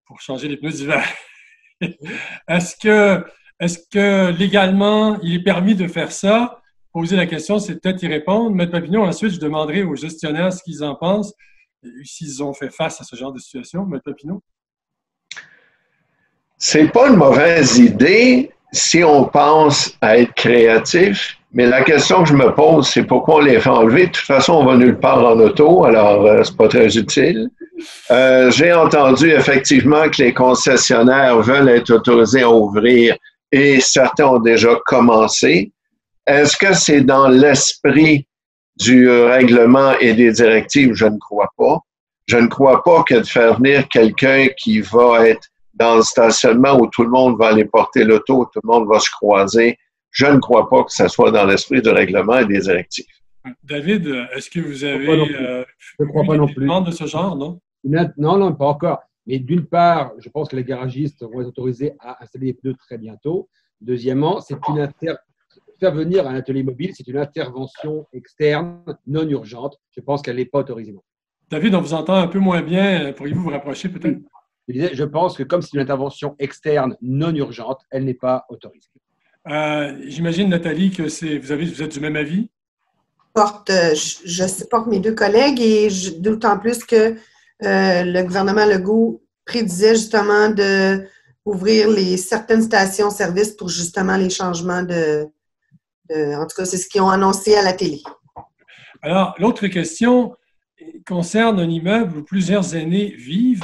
pour changer les pneus d'hiver. Est-ce que légalement, il est permis de faire ça? Poser la question, c'est peut-être y répondre. M. Papineau, ensuite, je demanderai aux gestionnaires ce qu'ils en pensent, s'ils ont fait face à ce genre de situation. M. Papineau? C'est pas une mauvaise idée si on pense à être créatif, mais la question que je me pose, c'est pourquoi on les fait enlever. De toute façon, on va nulle part en auto, alors c'est pas très utile. J'ai entendu effectivement que les concessionnaires veulent être autorisés à ouvrir et certains ont déjà commencé. Est-ce que c'est dans l'esprit du règlement et des directives? Je ne crois pas. Je ne crois pas que de faire venir quelqu'un qui va être dans le stationnement où tout le monde va aller porter l'auto, tout le monde va se croiser, je ne crois pas que ça soit dans l'esprit du règlement et des directives. David, est-ce que vous avez je ne crois pas non plus. Demandes de ce genre, non? Non, pas encore. Mais d'une part, je pense que les garagistes vont être autorisés à installer des pneus très bientôt. Deuxièmement, faire venir un atelier mobile, c'est une intervention externe non urgente. Je pense qu'elle n'est pas autorisée. David, on vous entend un peu moins bien. Pourriez-vous vous rapprocher peut-être? Je pense que comme c'est une intervention externe non urgente, elle n'est pas autorisée. J'imagine, Nathalie, que vous êtes du même avis? Je supporte mes 2 collègues et d'autant plus que le gouvernement Legault prédisait justement d'ouvrir certaines stations-service pour justement les changements en tout cas, c'est ce qu'ils ont annoncé à la télé. Alors, l'autre question concerne un immeuble où plusieurs aînés vivent.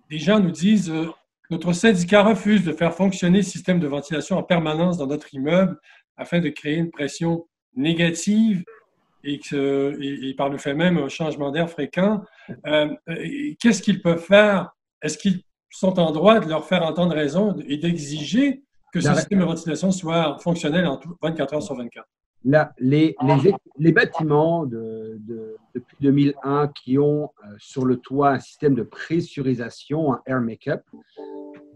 Les gens nous disent notre syndicat refuse de faire fonctionner le système de ventilation en permanence dans notre immeuble afin de créer une pression négative et par le fait même un changement d'air fréquent. Qu'est-ce qu'ils peuvent faire? Est-ce qu'ils sont en droit de leur faire entendre raison et d'exiger que ce système de ventilation soit fonctionnel en 24 heures sur 24? Les bâtiments depuis 2001 qui ont sur le toit un système de pressurisation, un air make-up,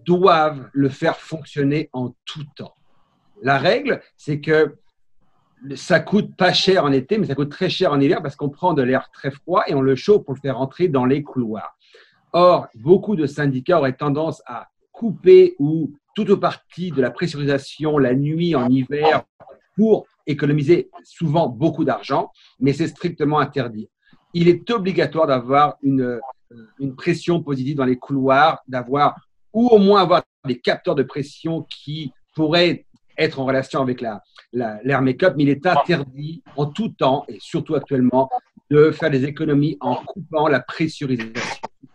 doivent le faire fonctionner en tout temps. La règle, c'est que ça coûte pas cher en été, mais ça coûte très cher en hiver parce qu'on prend de l'air très froid et on le chauffe pour le faire entrer dans les couloirs. Or, beaucoup de syndicats auraient tendance à couper ou tout ou partie de la pressurisation la nuit en hiver pour économiser souvent beaucoup d'argent, mais c'est strictement interdit. Il est obligatoire d'avoir une pression positive dans les couloirs, d'avoir ou au moins avoir des capteurs de pression qui pourraient être en relation avec l'air make-up, mais il est interdit en tout temps, et surtout actuellement, de faire des économies en coupant la pressurisation.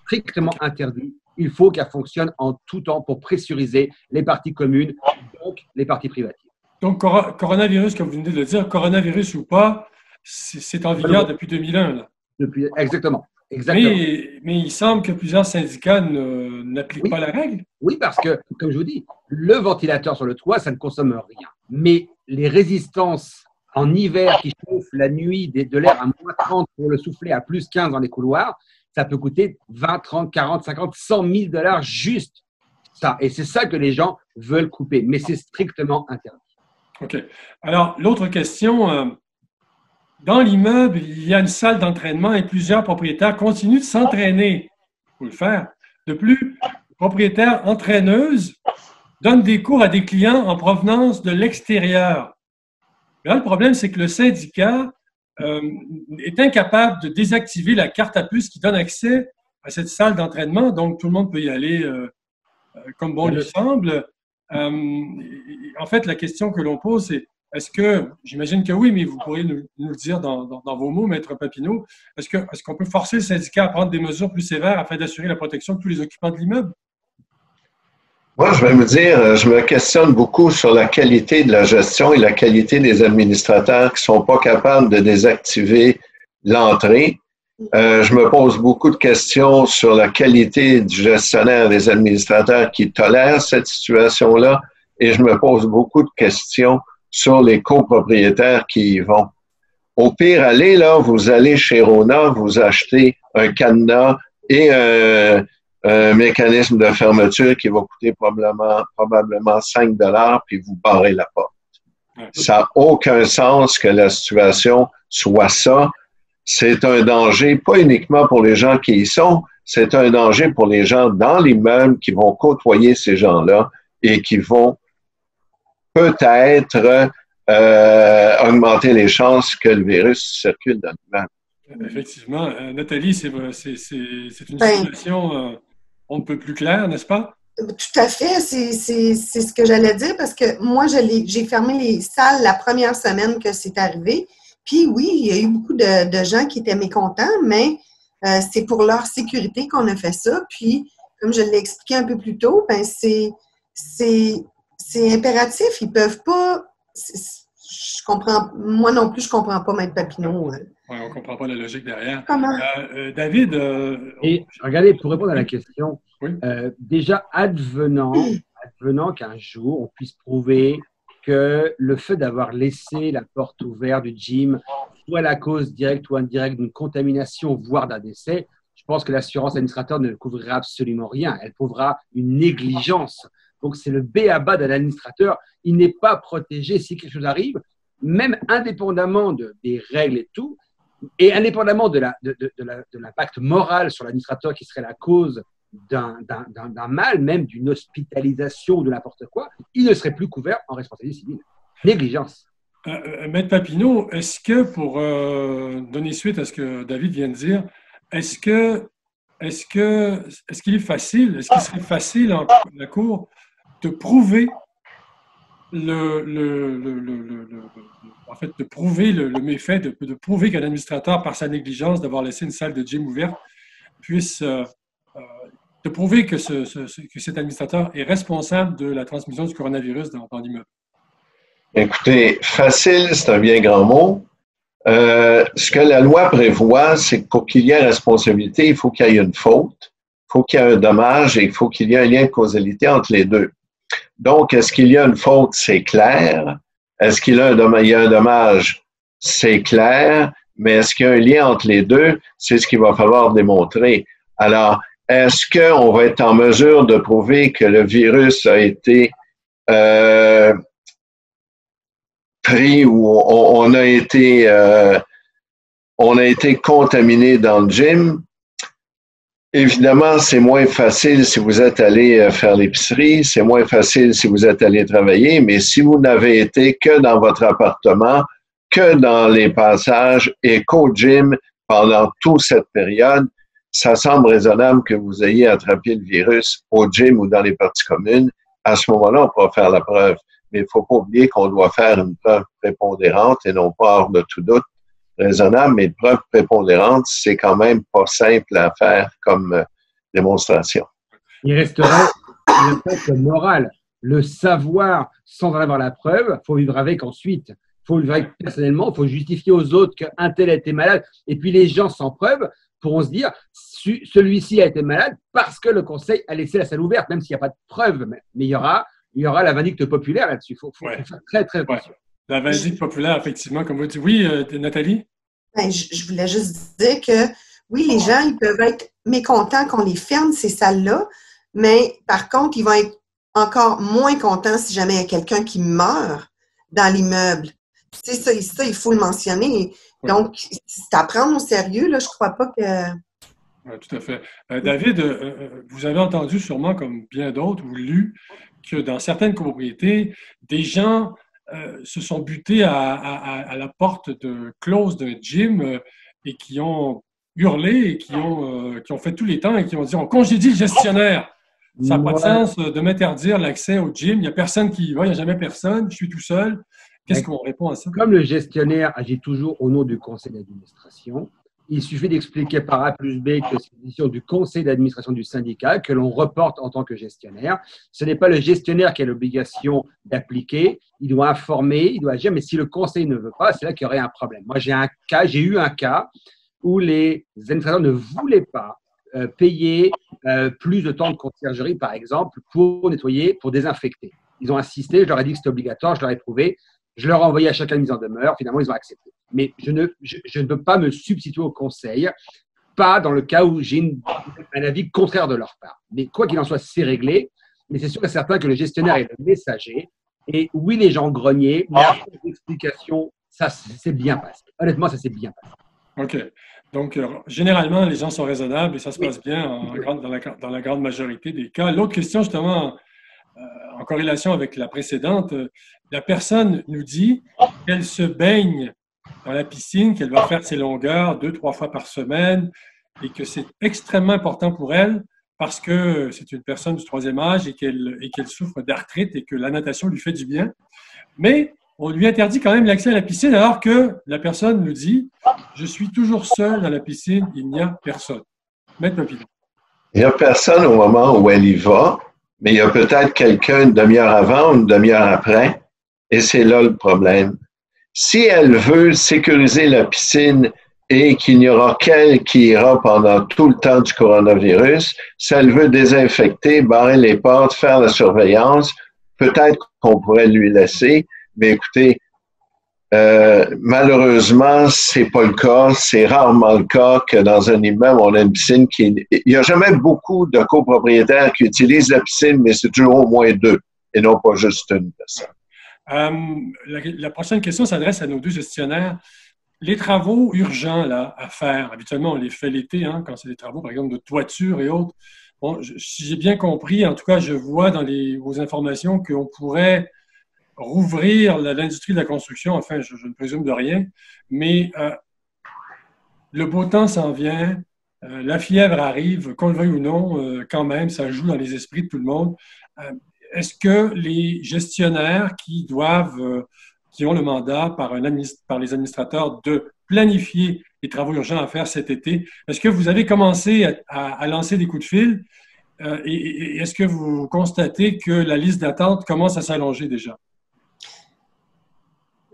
Strictement interdit. Il faut qu'elle fonctionne en tout temps pour pressuriser les parties communes, donc les parties privatives. Donc, coronavirus, comme vous venez de le dire, coronavirus ou pas, c'est en vigueur depuis 2001. Là. Exactement. Mais il semble que plusieurs syndicats n'appliquent pas la règle. Oui, parce que, comme je vous dis, le ventilateur sur le toit, ça ne consomme rien. Mais les résistances en hiver qui chauffent la nuit de l'air à moins 30 pour le souffler à plus 15 dans les couloirs, ça peut coûter 20, 30, 40, 50, 100 000 $ juste ça. Et c'est ça que les gens veulent couper. Mais c'est strictement interdit. OK. Alors, l'autre question, dans l'immeuble, il y a une salle d'entraînement et plusieurs propriétaires continuent de s'entraîner. Il faut le faire. De plus, les propriétaires entraîneuses donnent des cours à des clients en provenance de l'extérieur. Là, le problème, c'est que le syndicat est incapable de désactiver la carte à puce qui donne accès à cette salle d'entraînement. Donc, tout le monde peut y aller comme bon lui semble. En fait, la question que l'on pose, c'est est-ce que, j'imagine que oui, mais vous pourriez nous le dire dans vos mots, Maître Papineau, est-ce qu'on peut forcer le syndicat à prendre des mesures plus sévères afin d'assurer la protection de tous les occupants de l'immeuble? Moi, je me questionne beaucoup sur la qualité de la gestion et la qualité des administrateurs qui ne sont pas capables de désactiver l'entrée. Je me pose beaucoup de questions sur la qualité du gestionnaire, des administrateurs qui tolèrent cette situation-là, et je me pose beaucoup de questions sur les copropriétaires qui y vont. Au pire, vous allez chez Rona, vous achetez un cadenas et un mécanisme de fermeture qui va coûter probablement 5 $, puis vous barrez la porte. Ça n'a aucun sens que la situation soit ça. C'est un danger, pas uniquement pour les gens qui y sont, c'est un danger pour les gens dans l'immeuble qui vont côtoyer ces gens-là et qui vont peut-être augmenter les chances que le virus circule dans l'immeuble. Effectivement. Nathalie, c'est une situation on ne peut plus claire, n'est-ce pas? Tout à fait. C'est ce que j'allais dire parce que moi, j'ai fermé les salles la première semaine que c'est arrivé. Puis oui, il y a eu beaucoup de gens qui étaient mécontents, mais c'est pour leur sécurité qu'on a fait ça. Puis, comme je l'ai expliqué un peu plus tôt, ben c'est impératif. Ils peuvent pas. Moi non plus, je comprends pas, Maître Papineau. Oui, on ne comprend pas la logique derrière. Comment? David. Et regardez, pour répondre à la question, oui. Déjà advenant qu'un jour on puisse prouver que le fait d'avoir laissé la porte ouverte du gym soit la cause directe ou indirecte d'une contamination, voire d'un décès, je pense que l'assurance administrateur ne couvrira absolument rien. Elle couvrira une négligence. Donc, c'est le b.a.-ba de l'administrateur. Il n'est pas protégé si quelque chose arrive, même indépendamment des règles et tout, et indépendamment de l'impact moral sur l'administrateur qui serait la cause d'un mal, même d'une hospitalisation ou de n'importe quoi, il ne serait plus couvert en responsabilité civile. Négligence. Maître Papineau, est-ce que, pour donner suite à ce que David vient de dire, est-ce qu'il serait facile en la Cour de prouver de prouver le méfait, de prouver qu'un administrateur, par sa négligence d'avoir laissé une salle de gym ouverte, puisse de prouver que cet administrateur est responsable de la transmission du coronavirus dans l'immeuble? Écoutez, facile, c'est un bien grand mot. Ce que la loi prévoit, c'est que pour qu'il y ait responsabilité, il faut qu'il y ait une faute, il faut qu'il y ait un dommage et il faut qu'il y ait un lien de causalité entre les deux. Donc, est-ce qu'il y a une faute? C'est clair. Est-ce qu'il y a un dommage? C'est clair. Mais est-ce qu'il y a un lien entre les deux? C'est ce qu'il va falloir démontrer. Alors, est-ce qu'on va être en mesure de prouver que le virus a été pris ou on a été contaminé dans le gym. Évidemment, c'est moins facile si vous êtes allé faire l'épicerie, c'est moins facile si vous êtes allé travailler, mais si vous n'avez été que dans votre appartement, que dans les passages et qu'au gym pendant toute cette période, ça semble raisonnable que vous ayez attrapé le virus au gym ou dans les parties communes. À ce moment-là, on pourra faire la preuve. Mais il ne faut pas oublier qu'on doit faire une preuve prépondérante et non pas hors de tout doute raisonnable, mais une preuve prépondérante, c'est quand même pas simple à faire comme démonstration. Il resterait l'impact moral. Le savoir sans en avoir la preuve, il faut vivre avec ensuite. Il faut vivre avec personnellement, il faut justifier aux autres qu'un tel a été malade. Et puis les gens sans preuve pourront se dire celui-ci a été malade parce que le conseil a laissé la salle ouverte, même s'il n'y a pas de preuve. Mais il y aura la vindicte populaire là-dessus. Il faut faire très, très attention. Ouais. La vindicte populaire, effectivement, comme vous dites. Oui, Nathalie? Ben, je voulais juste dire que oui, les gens, ils peuvent être mécontents qu'on les ferme, ces salles-là, mais par contre, ils vont être encore moins contents si jamais il y a quelqu'un qui meurt dans l'immeuble. Tu sais, ça, il faut le mentionner. Donc, c'est à prendre au sérieux, là, je ne crois pas que… Oui, tout à fait. David, vous avez entendu sûrement, comme bien d'autres, ou lu, que dans certaines copropriétés, des gens se sont butés à la porte close d'un gym et qui ont hurlé et qui ont fait tous les temps et qui ont dit on congédie le gestionnaire. Ça n'a pas de sens de m'interdire l'accès au gym. Il n'y a personne qui y va, il n'y a jamais personne, je suis tout seul. Qu'est-ce qu'on répond à ça? Comme le gestionnaire agit toujours au nom du conseil d'administration, il suffit d'expliquer par A plus B que c'est une décision du conseil d'administration du syndicat que l'on reporte en tant que gestionnaire. Ce n'est pas le gestionnaire qui a l'obligation d'appliquer. Il doit informer, il doit agir, mais si le conseil ne veut pas, c'est là qu'il y aurait un problème. Moi, j'ai eu un cas où les administrateurs ne voulaient pas payer plus de temps de conciergerie, par exemple, pour nettoyer, pour désinfecter. Ils ont insisté, je leur ai dit que c'était obligatoire, je leur ai prouvé. Je leur ai envoyé à chacun une mise en demeure. Finalement, ils ont accepté. Mais je ne peux pas me substituer au conseil, pas dans le cas où j'ai un avis contraire de leur part. Mais quoi qu'il en soit, c'est réglé. Mais c'est sûr et certain que le gestionnaire est le messager. Et oui, les gens grognaient, mais après l'explication, ça s'est bien passé. Honnêtement, ça s'est bien passé. OK. Donc, généralement, les gens sont raisonnables et ça se passe bien dans la grande majorité des cas. L'autre question, justement, en corrélation avec la précédente, la personne nous dit qu'elle se baigne dans la piscine, qu'elle va faire ses longueurs 2-3 fois par semaine et que c'est extrêmement important pour elle parce que c'est une personne du troisième âge et qu'elle souffre d'arthrite et que la natation lui fait du bien. Mais on lui interdit quand même l'accès à la piscine alors que la personne nous dit « Je suis toujours seul dans la piscine, il n'y a personne. » Maître Popilon. Il n'y a personne au moment où elle y va. Mais il y a peut-être quelqu'un une demi-heure avant ou une demi-heure après, et c'est là le problème. Si elle veut sécuriser la piscine et qu'il n'y aura qu'elle qui ira pendant tout le temps du coronavirus, si elle veut désinfecter, barrer les portes, faire la surveillance, peut-être qu'on pourrait lui laisser, mais écoutez, malheureusement, c'est pas le cas. C'est rarement le cas que dans un immeuble, on a une piscine il n'y a jamais beaucoup de copropriétaires qui utilisent la piscine, mais c'est toujours au moins 2 et non pas juste une personne. La prochaine question s'adresse à nos 2 gestionnaires. Les travaux urgents là, à faire, habituellement, on les fait l'été, hein, quand c'est des travaux, par exemple, de toiture et autres. Bon, si j'ai bien compris, en tout cas, je vois dans vos informations qu'on pourrait rouvrir l'industrie de la construction, enfin, je ne présume de rien, mais le beau temps s'en vient, la fièvre arrive, qu'on le veuille ou non, quand même, ça joue dans les esprits de tout le monde. Est-ce que les gestionnaires qui ont le mandat par les administrateurs de planifier les travaux urgents à faire cet été, est-ce que vous avez commencé à lancer des coups de fil et est-ce que vous constatez que la liste d'attente commence à s'allonger déjà?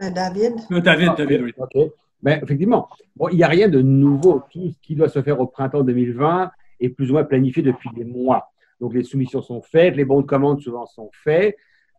David? David, oui. Okay. Ben, effectivement, bon, il n'y a rien de nouveau. Tout ce qui doit se faire au printemps 2020 est plus ou moins planifié depuis des mois. Donc, les soumissions sont faites, les bons de commande souvent sont faits.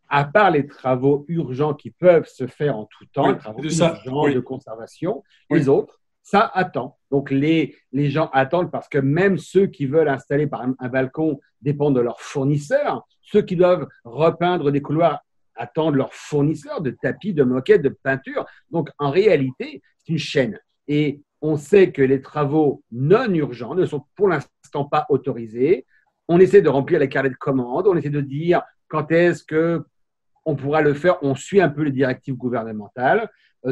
À part les travaux urgents qui peuvent se faire en tout temps, les travaux urgents de conservation, les autres, ça attend. Donc, les gens attendent parce que même ceux qui veulent installer par exemple un balcon dépendent de leurs fournisseurs. Ceux qui doivent repeindre des couloirs attendent leurs fournisseurs de tapis, de moquettes, de peinture. Donc, en réalité, c'est une chaîne. Et on sait que les travaux non urgents ne sont pour l'instant pas autorisés. On essaie de remplir les carnets de commandes. On essaie de dire quand est-ce qu'on pourra le faire. On suit un peu les directives gouvernementales.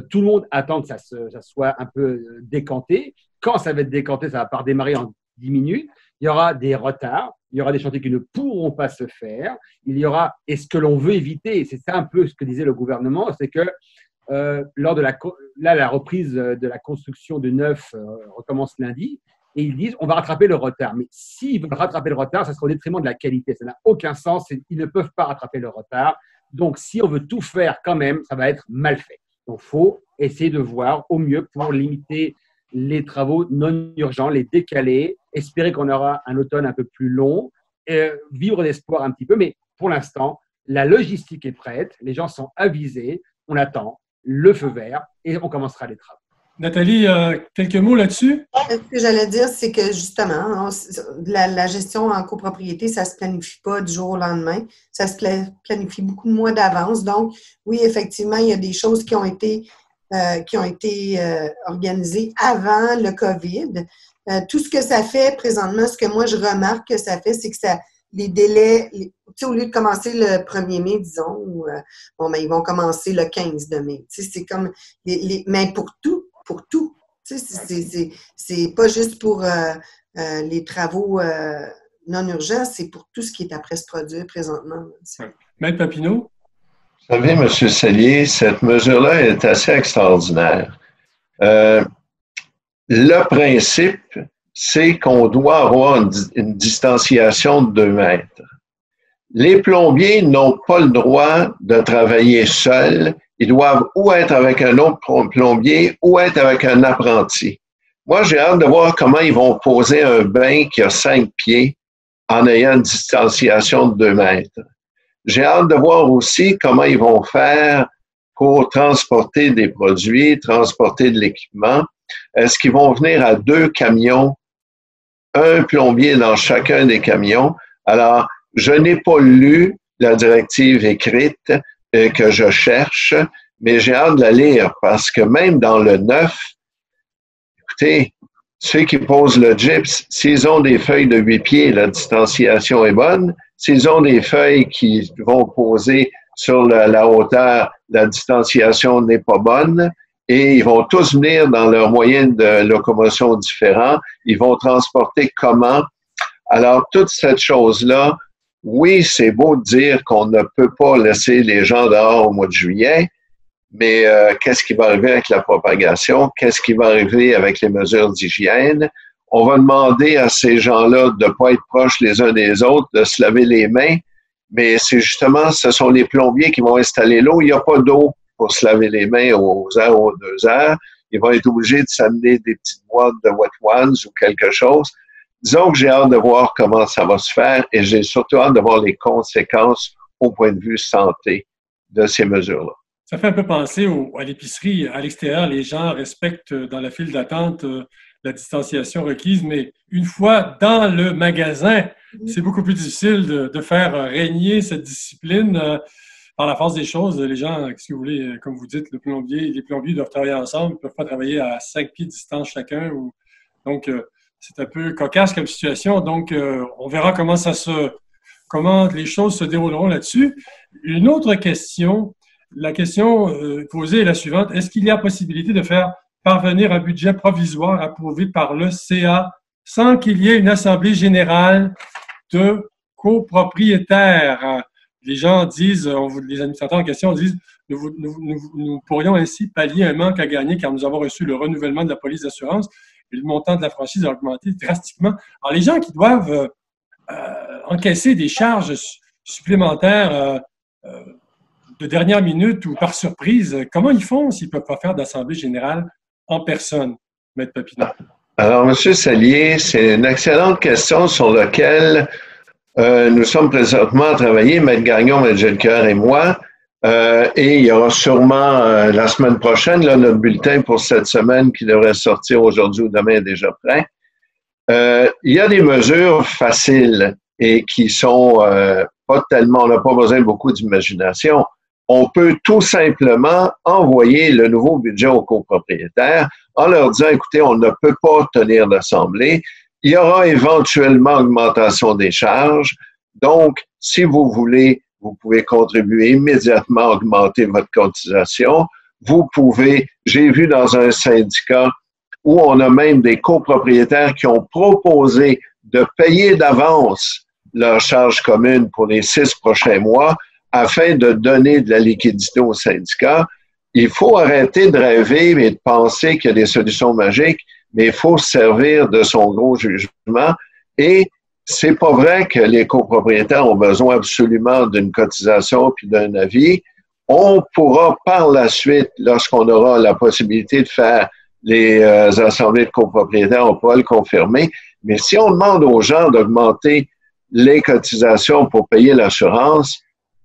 Tout le monde attend que ça soit un peu décanté. Quand ça va être décanté, ça va pas redémarrer en 10 minutes. Il y aura des retards. Il y aura des chantiers qui ne pourront pas se faire. Il y aura, et ce que l'on veut éviter, et c'est ça un peu ce que disait le gouvernement, c'est que lors de la reprise de la construction de neuf recommence lundi, et ils disent on va rattraper le retard. Mais s'ils veulent rattraper le retard, ça sera au détriment de la qualité. Ça n'a aucun sens. Ils ne peuvent pas rattraper le retard. Donc, si on veut tout faire quand même, ça va être mal fait. Donc, il faut essayer de voir au mieux pour limiter les travaux non urgents, les décaler, espérer qu'on aura un automne un peu plus long, vivre d'espoir un petit peu. Mais pour l'instant, la logistique est prête, les gens sont avisés, on attend le feu vert et on commencera les travaux. Nathalie, quelques mots là-dessus? Ce que j'allais dire, c'est que justement, la gestion en copropriété, ça ne se planifie pas du jour au lendemain. Ça se planifie beaucoup de mois d'avance. Donc, oui, effectivement, il y a des choses qui ont été organisées avant le COVID. Tout ce que ça fait présentement, ce que moi je remarque que ça fait, c'est que les délais, au lieu de commencer le 1er mai, disons, ils vont commencer le 15 de mai. C'est comme mais pour tout. C'est pas juste pour les travaux non urgents, c'est pour tout ce qui est après se produire présentement. Maître Papineau? Vous savez, M. Sellier, cette mesure-là est assez extraordinaire. Le principe, c'est qu'on doit avoir une distanciation de 2 mètres. Les plombiers n'ont pas le droit de travailler seuls. Ils doivent ou être avec un autre plombier ou être avec un apprenti. Moi, j'ai hâte de voir comment ils vont poser un bain qui a 5 pieds en ayant une distanciation de 2 mètres. J'ai hâte de voir aussi comment ils vont faire pour transporter des produits, transporter de l'équipement. Est-ce qu'ils vont venir à 2 camions, un plombier dans chacun des camions? Alors, je n'ai pas lu la directive écrite que je cherche, mais j'ai hâte de la lire parce que même dans le neuf, écoutez, ceux qui posent le gyps, s'ils ont des feuilles de 8 pieds, la distanciation est bonne. S'ils ont des feuilles qui vont poser sur la hauteur, la distanciation n'est pas bonne. Et ils vont tous venir dans leurs moyens de locomotion différents. Ils vont transporter comment? Alors, toute cette chose-là, oui, c'est beau de dire qu'on ne peut pas laisser les gens dehors au mois de juillet, mais qu'est-ce qui va arriver avec la propagation? Qu'est-ce qui va arriver avec les mesures d'hygiène? On va demander à ces gens-là de ne pas être proches les uns des autres, de se laver les mains, mais c'est justement, ce sont les plombiers qui vont installer l'eau. Il n'y a pas d'eau pour se laver les mains aux heures ou aux 2 heures. Ils vont être obligés de s'amener des petites boîtes de Wet Ones ou quelque chose. Disons que j'ai hâte de voir comment ça va se faire et j'ai surtout hâte de voir les conséquences au point de vue santé de ces mesures-là. Ça fait un peu penser à l'épicerie. À l'extérieur, les gens respectent dans la file d'attente la distanciation requise, mais une fois dans le magasin, c'est beaucoup plus difficile de faire régner cette discipline par la force des choses. Les gens, si vous voulles, comme vous dites, les plombiers doivent travailler ensemble, ils ne peuvent pas travailler à 5 pieds de distance chacun. Donc, c'est un peu cocasse comme situation. Donc, on verra comment les choses se dérouleront là-dessus. Une autre question, la question posée est la suivante. Est-ce qu'il y a possibilité de faire parvenir un budget provisoire approuvé par le CA sans qu'il y ait une assemblée générale de copropriétaires? Les gens disent, les administrateurs en question disent, nous pourrions ainsi pallier un manque à gagner car nous avons reçu le renouvellement de la police d'assurance et le montant de la franchise a augmenté drastiquement. Alors, les gens qui doivent encaisser des charges supplémentaires de dernière minute ou par surprise, comment ils font s'ils ne peuvent pas faire d'assemblée générale en personne, Maître Papineau? Alors, M. Sellier, c'est une excellente question sur laquelle nous sommes présentement à travailler, Maître Gagnon, Maître Gelcoeur et moi. Et il y aura sûrement la semaine prochaine, là, notre bulletin pour cette semaine qui devrait sortir aujourd'hui ou demain est déjà prêt. Il y a des mesures faciles et qui sont pas tellement, on n'a pas besoin de beaucoup d'imagination. on peut tout simplement envoyer le nouveau budget aux copropriétaires en leur disant, écoutez, on ne peut pas tenir l'Assemblée. Il y aura éventuellement augmentation des charges. Donc, si vous voulez, vous pouvez contribuer immédiatement à augmenter votre cotisation. Vous pouvez, j'ai vu dans un syndicat où on a même des copropriétaires qui ont proposé de payer d'avance leurs charges communes pour les 6 prochains mois afin de donner de la liquidité aux syndicats. Il faut arrêter de rêver et de penser qu'il y a des solutions magiques, mais il faut se servir de son gros jugement. Et c'est pas vrai que les copropriétaires ont besoin absolument d'une cotisation puis d'un avis. On pourra par la suite, lorsqu'on aura la possibilité de faire les assemblées de copropriétaires, on pourra le confirmer. Mais si on demande aux gens d'augmenter les cotisations pour payer l'assurance,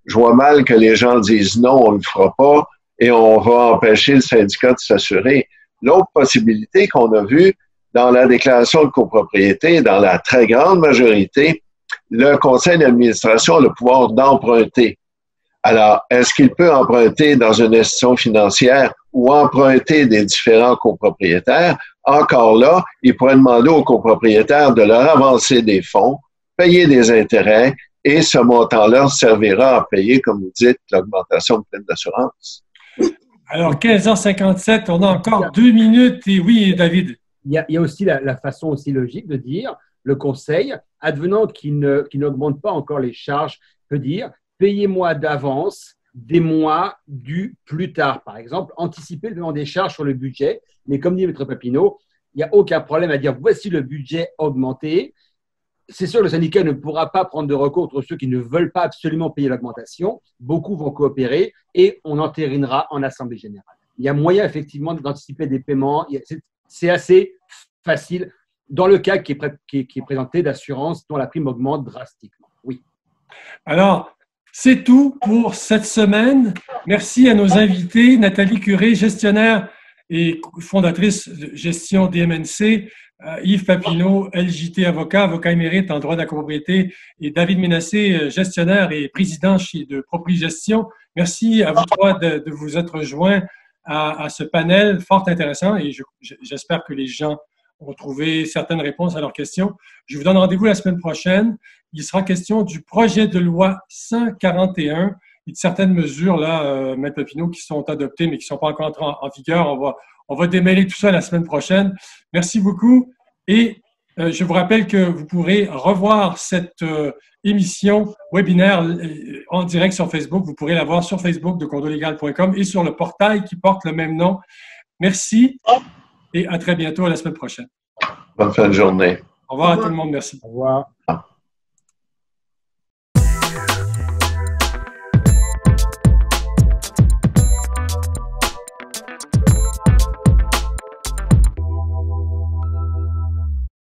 je vois mal que les gens disent non, on ne le fera pas et on va empêcher le syndicat de s'assurer. L'autre possibilité qu'on a vue dans la déclaration de copropriété, dans la très grande majorité, le conseil d'administration a le pouvoir d'emprunter. Alors, est-ce qu'il peut emprunter dans une institution financière ou emprunter des différents copropriétaires? Encore là, il pourrait demander aux copropriétaires de leur avancer des fonds, payer des intérêts, et ce montant-là servira à payer, comme vous dites, l'augmentation de pleine d'assurance. Alors, 15h57, on a encore 2 minutes. Et oui, David. Il y a aussi la façon aussi logique de dire, le conseil, advenant qu'il n'augmente pas encore les charges, peut dire, payez-moi d'avance des mois dus plus tard. Par exemple, anticiper le paiement des charges sur le budget. Mais comme dit M. Papineau, il n'y a aucun problème à dire, voici le budget augmenté. C'est sûr, le syndicat ne pourra pas prendre de recours contre ceux qui ne veulent pas absolument payer l'augmentation. Beaucoup vont coopérer et on entérinera en assemblée générale. Il y a moyen effectivement d'anticiper des paiements. C'est assez facile dans le cas qui est présenté d'assurance dont la prime augmente drastiquement. Oui. Alors, c'est tout pour cette semaine. Merci à nos invités, Nathalie Curé, gestionnaire et fondatrice de gestion DMNC, Yves Papineau, LJT avocat émérite en droit de la copropriété, et David Ménassé, gestionnaire et président de Proprigestion. Merci à vous trois de vous être joints à ce panel fort intéressant et j'espère que les gens ont trouvé certaines réponses à leurs questions. Je vous donne rendez-vous la semaine prochaine. Il sera question du projet de loi 141 et de certaines mesures, là, M. Papineau, qui sont adoptées mais qui ne sont pas encore entrées en vigueur. On va démêler tout ça la semaine prochaine. Merci beaucoup. Et je vous rappelle que vous pourrez revoir cette émission webinaire en direct sur Facebook. Vous pourrez la voir sur Facebook de condolégal.com et sur le portail qui porte le même nom. Merci et à très bientôt, à la semaine prochaine. Bonne fin de journée. Au revoir à tout le monde. Merci. Au revoir.